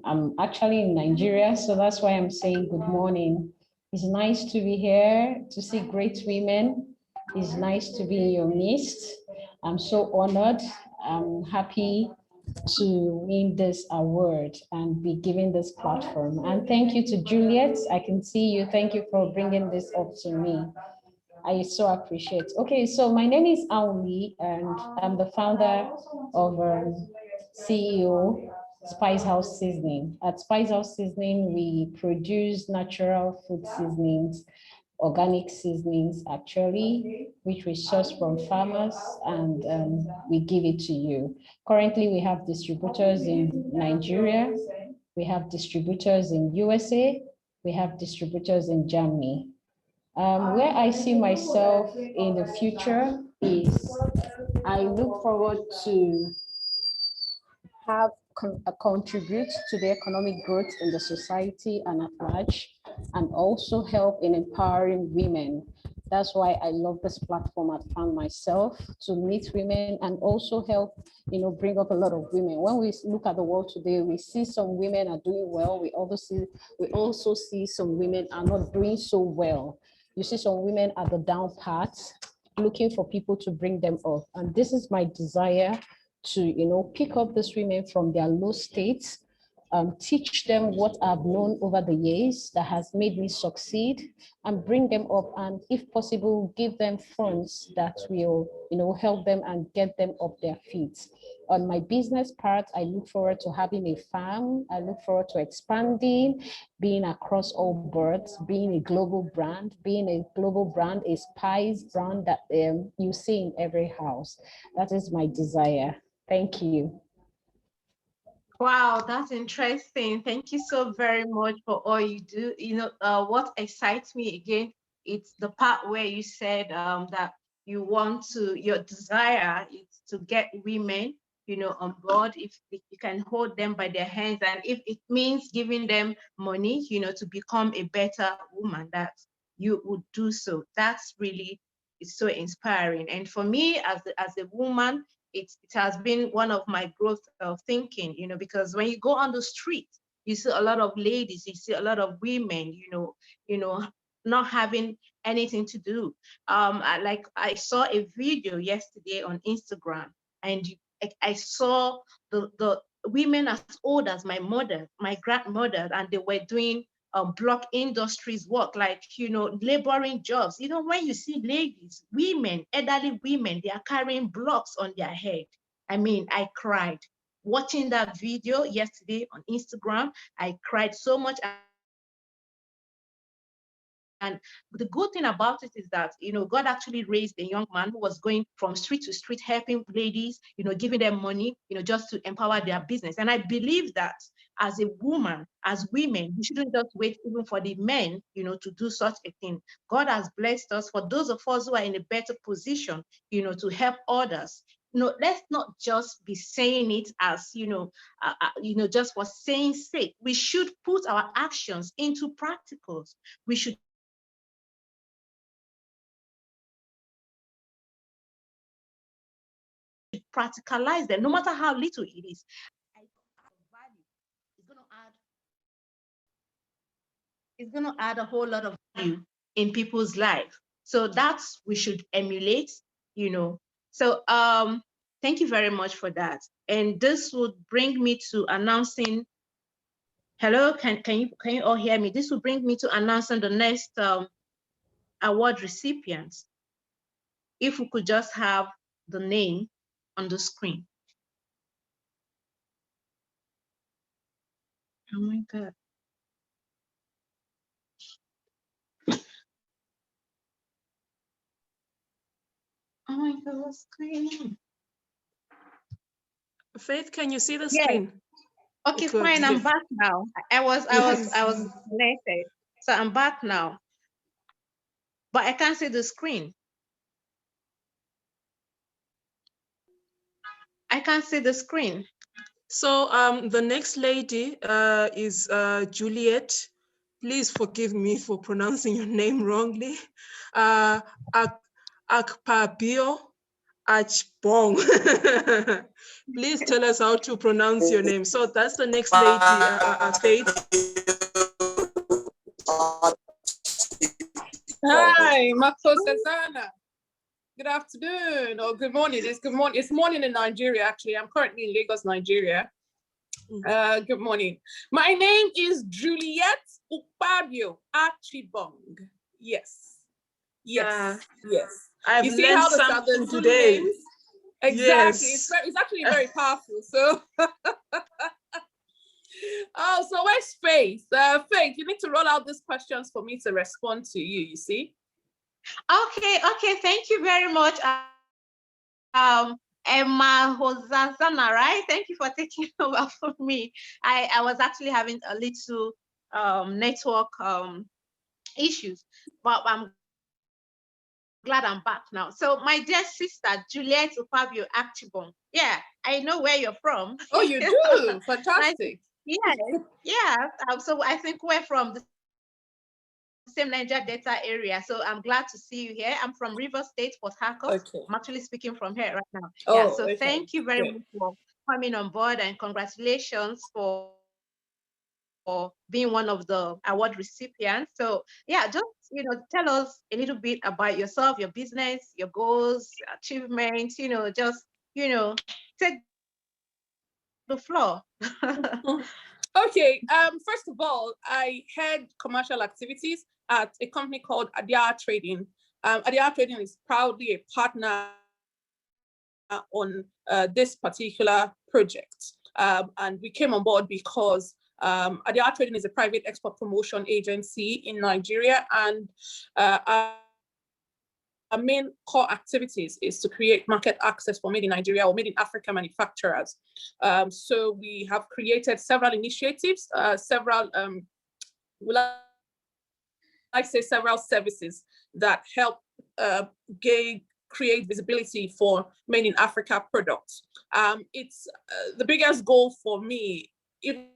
I'm actually in Nigeria, so that's why I'm saying good morning. It's nice to be here, to see great women. It's nice to be in your midst. I'm so honored. I'm happy to win this award and be given this platform. And thank you to Juliet. I can see you. Thank you for bringing this up to me. I so appreciate. Okay, so my name is Auli, and I'm the founder of CEO Spice House Seasoning. At Spice House Seasoning, we produce natural food seasonings, organic seasonings actually, which we source from farmers, and we give it to you. Currently, we have distributors in Nigeria, we have distributors in USA, we have distributors in Germany. Where I see myself in the future is I look forward to contribute to the economic growth in the society and at large, and also help in empowering women. That's why I love this platform. I found myself to meet women and also help, bring up a lot of women. When we look at the world today, we see some women are doing well. We also see some women are not doing so well. You see some women at the down parts, looking for people to bring them up. And this is my desire to, pick up these women from their low states, teach them what I've known over the years that has made me succeed, and bring them up, and if possible, give them funds that will, help them and get them up their feet. On my business part, I look forward to having a farm. I look forward to expanding, being across all boards, being a global brand. Being a global brand, a Spice brand that you see in every house. That is my desire. Thank you. Wow, that's interesting. Thank you so very much for all you do. What excites me again, it's the part where you said that your desire is to get women, on board. If you can hold them by their hands, and if it means giving them money, to become a better woman, that you would do so. That's really, it's so inspiring. And for me as a woman, it has been one of my growth of thinking, because when you go on the street, you see a lot of ladies, you see a lot of women, not having anything to do. I saw a video yesterday on Instagram, and I saw the women as old as my mother, my grandmother, and they were doing block industries work, like, laboring jobs. When you see ladies, women, elderly women, they are carrying blocks on their head. I mean, I cried. Watching that video yesterday on Instagram, I cried so much. And the good thing about it is that, God actually raised a young man who was going from street to street, helping ladies, giving them money, just to empower their business. And I believe that as a woman, as women, we shouldn't just wait even for the men, to do such a thing. God has blessed us. For those of us who are in a better position, to help others, let's not just be saying it as, just for saying sake. We should put our actions into practicals. We should practicalize them, no matter how little it is. It's going to add a whole lot of value in people's life. So that's, we should emulate, So thank you very much for that. And this would bring me to announcing, hello, can you all hear me? This will bring me to announcing the next award recipients. If we could just have the name on the screen. Oh my God. Oh my God, screen. Faith, can you see the Yeah. screen? Okay, Good. fine. I'm back now. I was Yes. disconnected, so I'm back now. But I can't see the screen. I can't see the screen. So the next lady is Juliet. Please forgive me for pronouncing your name wrongly. Akpabio Achbong. Please tell us how to pronounce your name. So that's the next lady, Faith. Hi, Makosazana. Good afternoon or good morning. It's good morning. It's morning in Nigeria, actually. I'm currently in Lagos, Nigeria. Good morning. My name is Juliet Ukpabio Achibong. Yes. Yes. Yes. I've you see learned how the something Zulu today. names? Exactly. Yes. It's actually very powerful. So oh, so where's Faith? Faith, you need to roll out these questions for me to respond to you see? Okay, thank you very much. Emma Hosazana, right? Thank you for taking over for me. I was actually having a little network issues, but I'm glad I'm back now. So my dear sister, Juliet Upabio Achibong. Yeah, I know where you're from. Oh, you do? Fantastic. Yeah. So I think we're from the same Niger Delta area. So I'm glad to see you here. I'm from River State, Port Harcourt. Okay. I'm actually speaking from here right now. Oh, yeah. So okay. thank you very much for coming on board and congratulations for being one of the award recipients. So yeah, just tell us a little bit about yourself, your business, your goals, achievements. Just take the floor. Okay, first of all, I head commercial activities at a company called Adia Trading. Adia Trading is proudly a partner on this particular project. And we came on board because Adia Trading is a private export promotion agency in Nigeria, and our main core activities is to create market access for made in Nigeria or made in Africa manufacturers. So we have created several initiatives, several services that help create visibility for made in Africa products. It's the biggest goal for me, even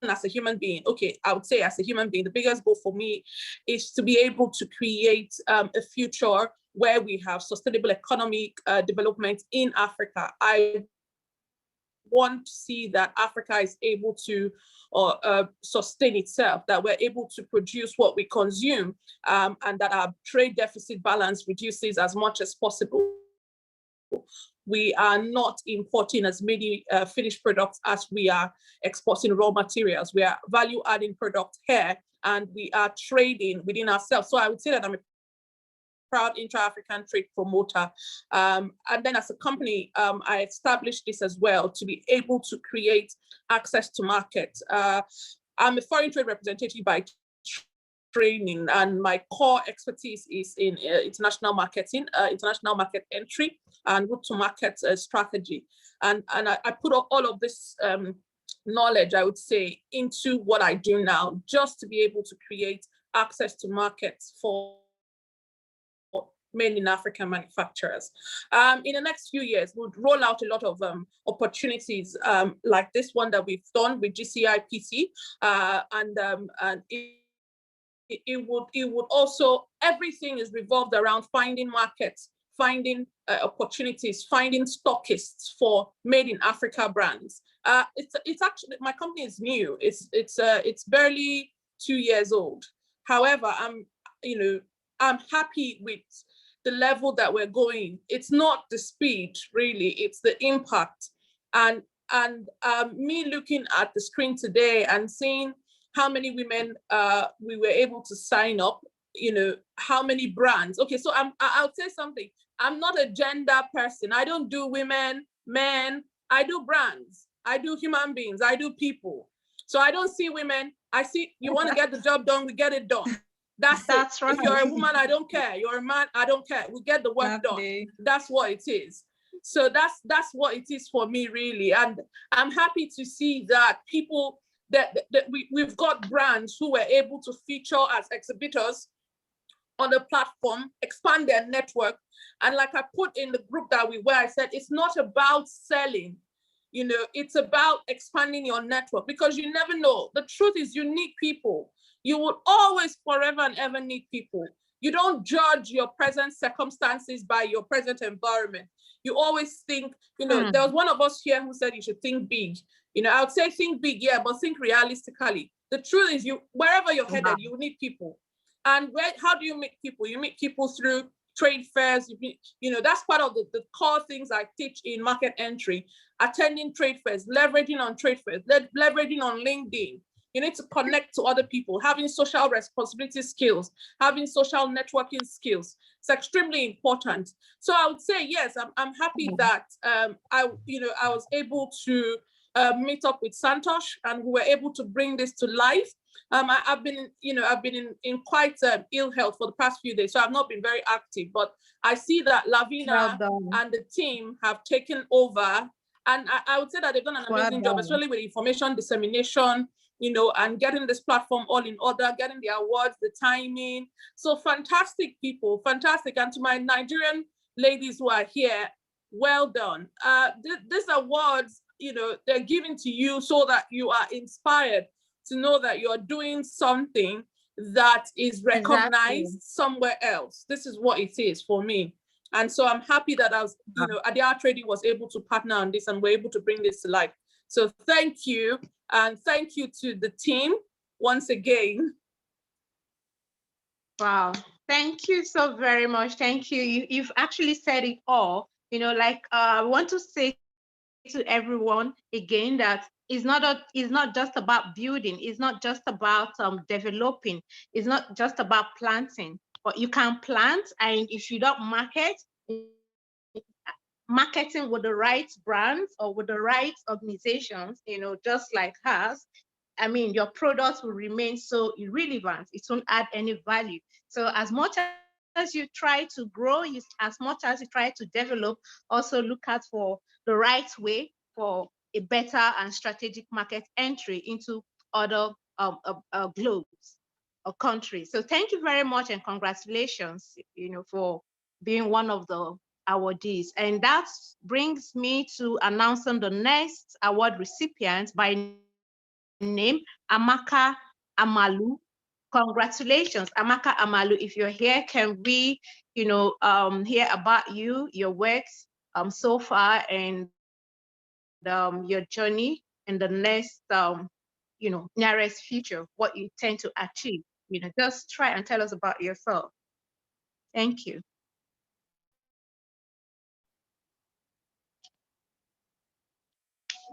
as a human being, I would say as a human being, the biggest goal for me is to be able to create a future where we have sustainable economic development in Africa. I want to see that Africa is able to sustain itself, that we're able to produce what we consume, and that our trade deficit balance reduces as much as possible. We are not importing as many finished products as we are exporting raw materials. We are value-adding products here, and we are trading within ourselves. So I would say that I'm a proud intra-African trade promoter. And then as a company, I established this as well to be able to create access to market. I'm a foreign trade representative by training, and my core expertise is in international marketing, international market entry, and route to market strategy. And I put all of this knowledge, I would say, into what I do now, just to be able to create access to markets for made in African manufacturers. In the next few years, we'll roll out a lot of opportunities like this one that we've done with GCIPC, and it would also, everything is revolved around finding markets, finding opportunities, finding stockists for made in Africa brands. It's actually, my company is new. It's barely 2 years old. However, I'm happy with the level that we're going. It's not the speed, really, it's the impact. And me looking at the screen today and seeing how many women we were able to sign up, how many brands. Okay, so I'll say something. I'm not a gender person. I don't do women, men. I do brands. I do human beings. I do people. So I don't see women. I see you want to get the job done, we get it done. That's right. If you're a woman, I don't care. You're a man, I don't care. We get the work done. That's what it is. So that's what it is for me, really. And I'm happy to see that people, that we've got brands who were able to feature as exhibitors on the platform, expand their network. And like I put in the group that we were, I said, it's not about selling, you know, it's about expanding your network, because you never know. The truth is, you need people. You will always forever and ever need people. You don't judge your present circumstances by your present environment. You always think, you know, there was one of us here who said you should think big. You know, I would say think big, yeah, but think realistically. The truth is, you, wherever you're headed, you need people. And how do you meet people? You meet people through trade fairs. You know, that's part of the core things I teach in market entry, attending trade fairs, leveraging on trade fairs, leveraging on LinkedIn. You need to connect to other people, having social responsibility skills, having social networking skills. It's extremely important. So I would say, yes, I'm happy that I was able to meet up with Santosh, and we were able to bring this to life. I've been in quite ill health for the past few days, so I've not been very active, but I see that Lavina and the team have taken over, and I would say that they've done an amazing job, especially with information dissemination, you know, and getting this platform all in order, getting the awards, the timing. So fantastic people, fantastic. And to my Nigerian ladies who are here, well done. These awards, you know, they're given to you so that you are inspired to know that you're doing something that is recognized somewhere else. This is what it is for me. And so I'm happy that Adia Trading was able to partner on this, and we're able to bring this to life. So thank you. And thank you to the team once again. Wow, thank you so very much. Thank you. You've actually said it all. You know, like I want to say to everyone again that it's not just about building, it's not just about developing, it's not just about planting, but you can plant, and if you don't marketing with the right brands or with the right organizations, you know, just like us, I mean, your products will remain so irrelevant. It won't add any value. So as much as you try to grow, as much as you try to develop, also look out for the right way for a better and strategic market entry into other globes or countries. So thank you very much, and congratulations, you know, for being one of the awardees. And that brings me to announcing the next award recipient by name, Amaka Amalu. Congratulations, Amaka Amalu. If you're here, can we, you know, hear about you, your works so far, and your journey in the next, you know, nearest future, what you tend to achieve? You know, just try and tell us about yourself. Thank you.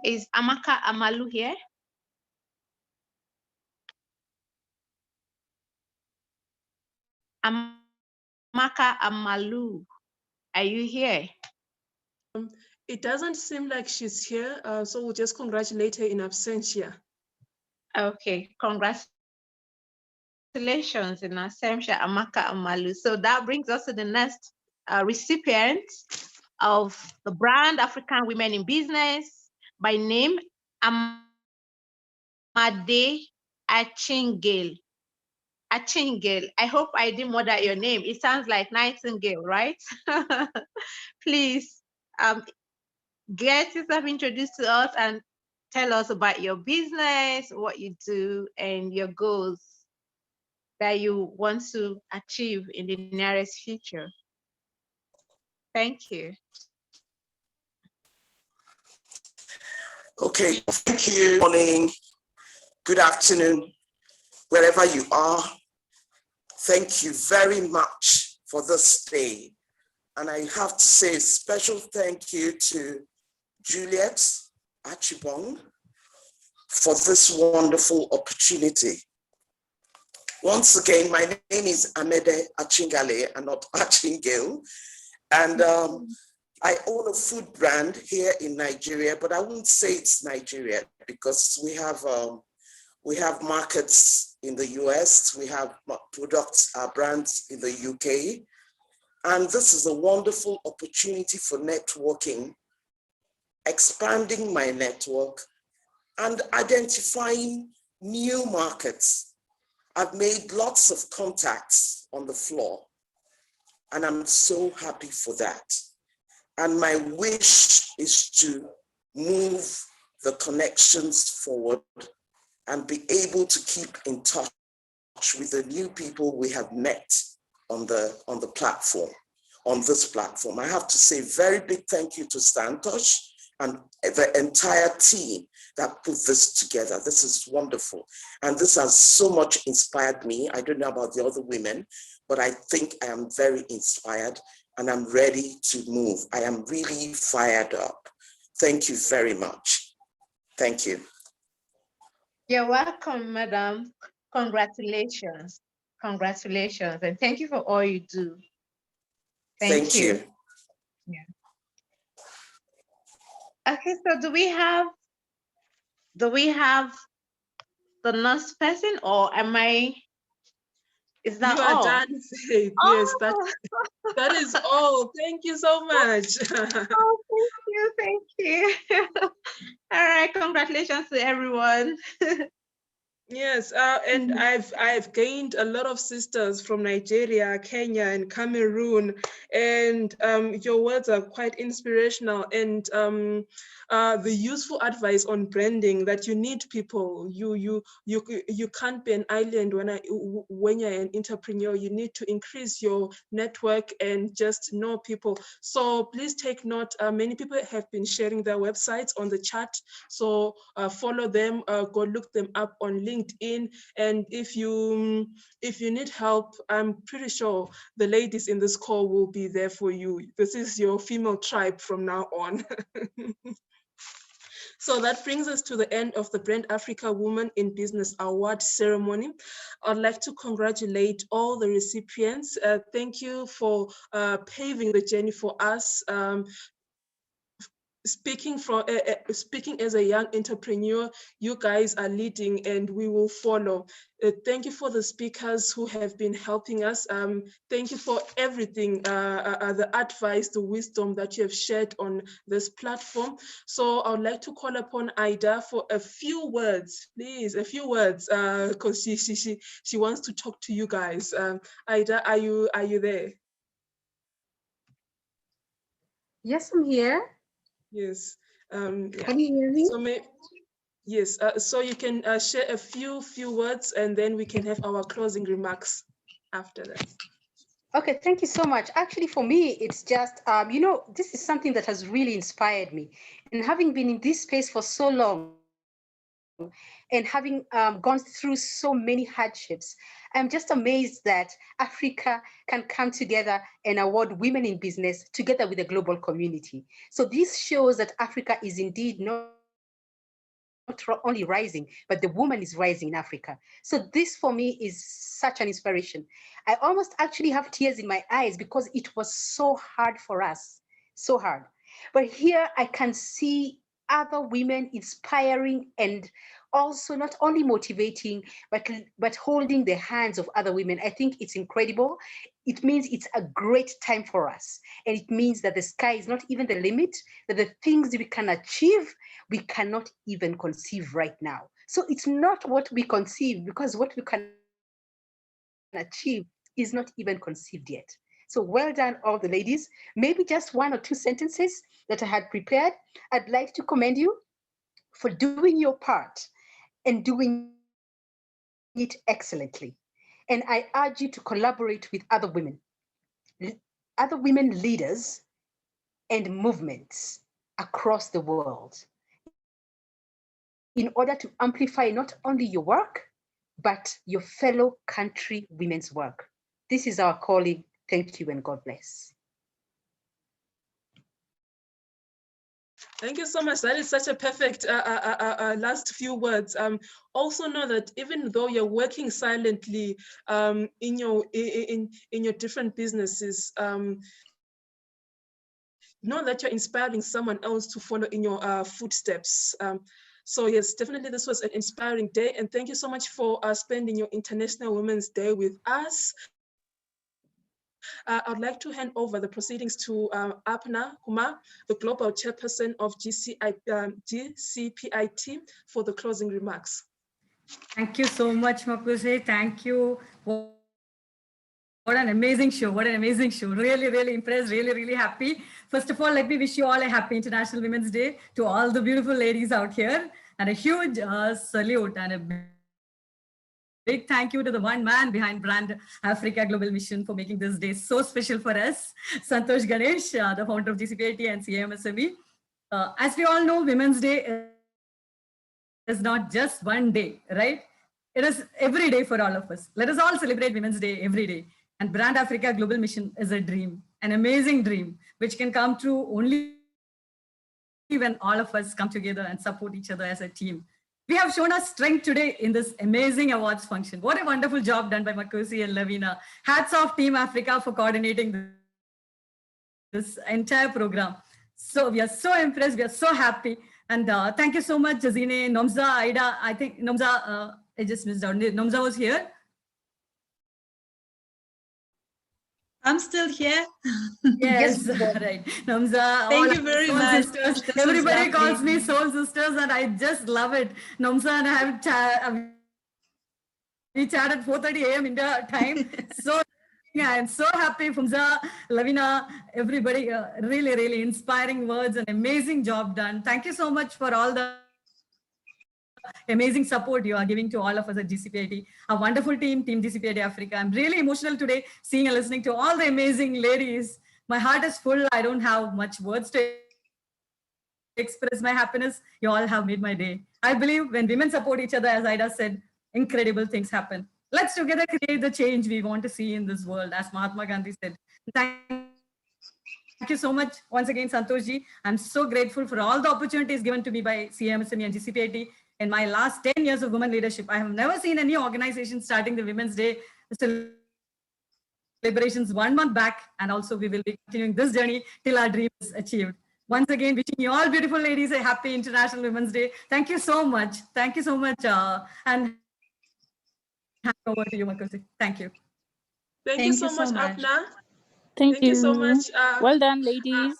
Is Amaka Amalu here? Amaka Amalu, are you here? It doesn't seem like she's here, so we'll just congratulate her in absentia. Okay, congratulations in absentia, Amaka Amalu. So that brings us to the next recipient of the Brand African Women in Business, by name Amade Achingale. Achingale, I hope I didn't murder your name. It sounds like Nightingale, right? Please get yourself introduced to us and tell us about your business, what you do, and your goals that you want to achieve in the nearest future. Thank you. Okay, thank you. Good morning, good afternoon, wherever you are. Thank you very much for this day. And I have to say a special thank you to Juliet Achibong for this wonderful opportunity. Once again, my name is Amede Achingale and not Achingale. And I own a food brand here in Nigeria, but I wouldn't say it's Nigeria because we have We have markets in the US, we have products, brands in the UK, and this is a wonderful opportunity for networking, expanding my network, and identifying new markets. I've made lots of contacts on the floor, and I'm so happy for that. And my wish is to move the connections forward and be able to keep in touch with the new people we have met on the platform, on this platform. I have to say very big thank you to Santosh and the entire team that put this together. This is wonderful. And this has so much inspired me. I don't know about the other women, but I think I am very inspired and I'm ready to move. I am really fired up. Thank you very much. Thank you. You're welcome, madam. Congratulations. Congratulations. And thank you for all you do. Thank you. Yeah. Okay, so do we have the next person, or is that you all? are done, Faith. Yes, that is all. Thank you so much. Oh, thank you. All right, congratulations to everyone. Yes, and I've gained a lot of sisters from Nigeria, Kenya, and Cameroon, and your words are quite inspirational. And the useful advice on branding, that you need people. You can't be an island when you're an entrepreneur. You need to increase your network and just know people. So please take note. Many people have been sharing their websites on the chat. So follow them. Go look them up on LinkedIn, and if you need help, I'm pretty sure the ladies in this call will be there for you. This is your female tribe from now on. So that brings us to the end of the BrandAfrica Women in Business Award ceremony. I'd like to congratulate all the recipients. Thank you for paving the journey for us. Speaking as a young entrepreneur, you guys are leading and we will follow. Thank you for the speakers who have been helping us. Thank you for everything, the advice, the wisdom that you have shared on this platform. So I would like to call upon Ida for a few words, please, a few words, because she wants to talk to you guys. Ida, are you there? Yes, I'm here. Yes. Can you hear me? So yes. So you can share a few words, and then we can have our closing remarks after that. Okay, thank you so much. Actually, for me, it's just, this is something that has really inspired me. And having been in this space for so long and having gone through so many hardships, I'm just amazed that Africa can come together and award women in business together with the global community. So this shows that Africa is indeed not only rising, but the woman is rising in Africa. So this for me is such an inspiration. I almost actually have tears in my eyes because it was so hard for us, so hard. But here I can see other women inspiring and also not only motivating, but holding the hands of other women. I think it's incredible. It means it's a great time for us. And it means that the sky is not even the limit, that the things we can achieve, we cannot even conceive right now. So it's not what we conceive, because what we can achieve is not even conceived yet. So well done, all the ladies. Maybe just one or two sentences that I had prepared. I'd like to commend you for doing your part and doing it excellently. And I urge you to collaborate with other women leaders and movements across the world in order to amplify not only your work, but your fellow country women's work. This is our calling. Thank you and God bless. Thank you so much. That is such a perfect last few words. Also know that even though you're working silently in your different businesses, know that you're inspiring someone else to follow in your footsteps. So yes, definitely this was an inspiring day, and thank you so much for spending your International Women's Day with us. I'd like to hand over the proceedings to Apna Kumar, the Global Chairperson of GCPIT, for the closing remarks. Thank you so much, Makuse. Thank you. What an amazing show. What an amazing show. Really, really impressed. Really, really happy. First of all, let me wish you all a happy International Women's Day to all the beautiful ladies out here, and a huge salute and a big thank you to the one man behind Brand Africa Global Mission for making this day so special for us, Santosh Ganesh, the founder of GCPIT and CAMSME. As we all know, Women's Day is not just one day, right? It is every day for all of us. Let us all celebrate Women's Day every day. And Brand Africa Global Mission is a dream, an amazing dream, which can come true only when all of us come together and support each other as a team. We have shown our strength today in this amazing awards function. What a wonderful job done by Makosi and Lavina. Hats off Team Africa for coordinating this entire program. So we are so impressed. We are so happy. And thank you so much, Jazine, Nomza, Aida. I think Nomza, I just missed out. Nomza was here. I'm still here. Yes, right. Nomza, thank you very much. Sisters. Everybody calls me soul sisters, and I just love it. Nomza and I have we chatted 4:30 a.m. India time. So yeah, I'm so happy. Fumza, Lavina, everybody, really, really inspiring words and amazing job done. Thank you so much for all the amazing support you are giving to all of us at GCPIT, a wonderful team, Team GCPIT Africa. I'm really emotional today, seeing and listening to all the amazing ladies. My heart is full. I don't have much words to express my happiness. You all have made my day. I believe when women support each other, as Ida said, incredible things happen. Let's together create the change we want to see in this world, as Mahatma Gandhi said. Thank you so much once again, Santoshji. I'm so grateful for all the opportunities given to me by CMSME and GCPIT. In my last 10 years of women leadership, I have never seen any organization starting the Women's Day celebrations 1 month back. And also we will be continuing this journey till our dream is achieved. Once again, wishing you all beautiful ladies a happy International Women's Day. Thank you so much. Thank you so much. And hand over to you, Makosi. Thank you. Thank you so much, Apna. Thank you so much. Well done, ladies.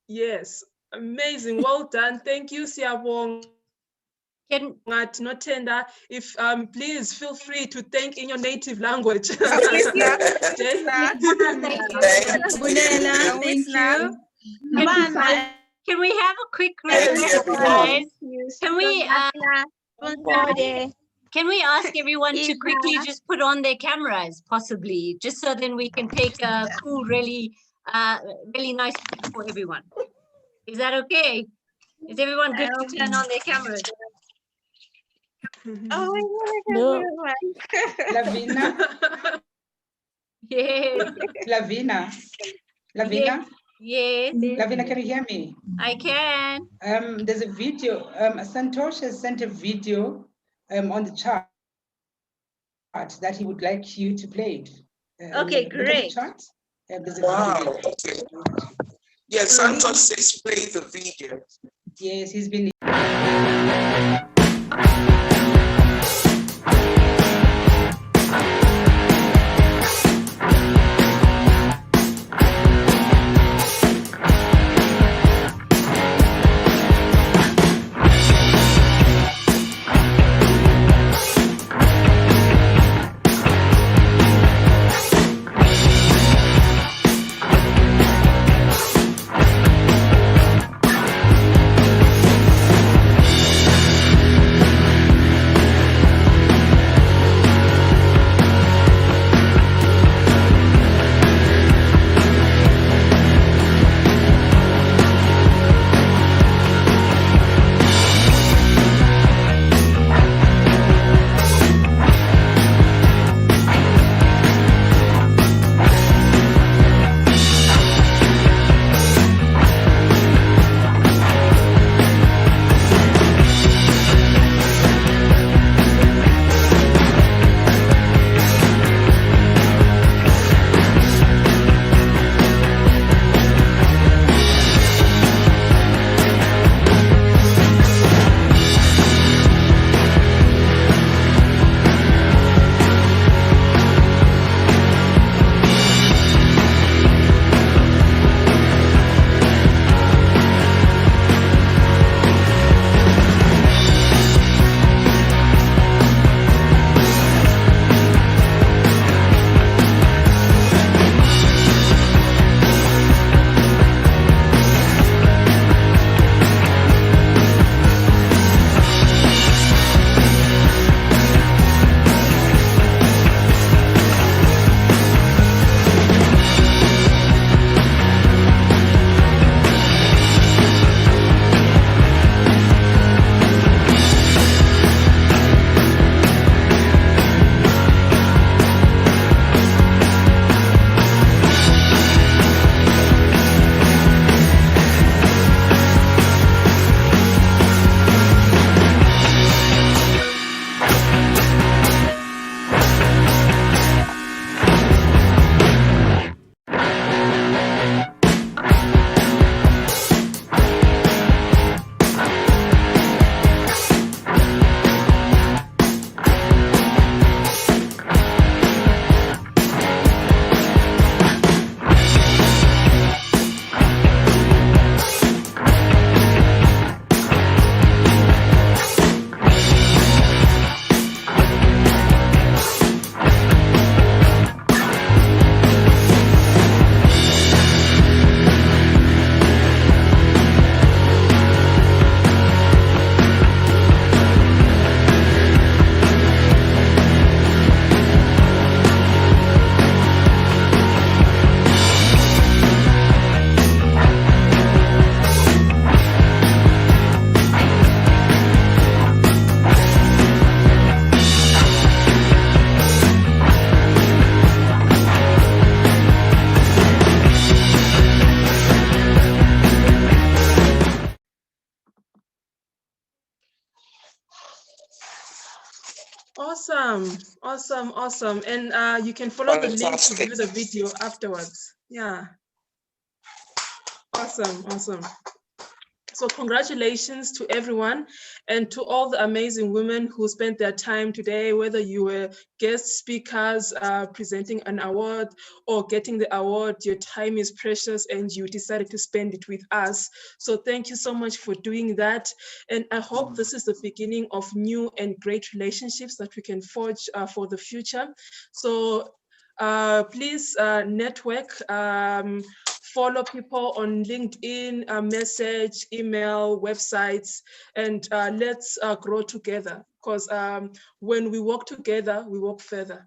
Yes, amazing. Well done. Thank you, Siabong. If please feel free to thank in your native language. Thank you. Can we have a quick exercise? Can we ask everyone to quickly just put on their cameras, possibly, just so then we can take a cool, really nice picture for everyone. Is that okay? Is everyone good to turn on their cameras? Oh my No. Lavina. Yes. Lavina. Yes. Lavina, can you hear me? I can. There's a video. Santosh has sent a video on the chart that he would like you to play it. Okay, great. Chart. Wow. Yes, Santosh says play the video. Yes, he's been. Awesome, awesome, awesome. And you can follow the link to view the video afterwards. Yeah. Awesome, awesome. So congratulations to everyone and to all the amazing women who spent their time today, whether you were guest speakers presenting an award or getting the award. Your time is precious and you decided to spend it with us. So thank you so much for doing that. And I hope this is the beginning of new and great relationships that we can forge for the future. So please network, follow people on LinkedIn, message, email, websites, and let's grow together, because when we work together, we work further.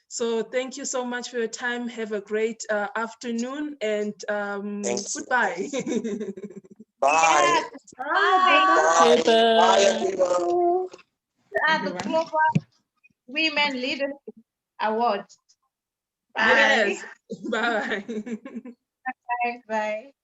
So thank you so much for your time. Have a great afternoon, and goodbye. Bye. Bye. Bye, everyone. The Global Women Leadership Award. Bye. Yes. Bye. Bye. Bye.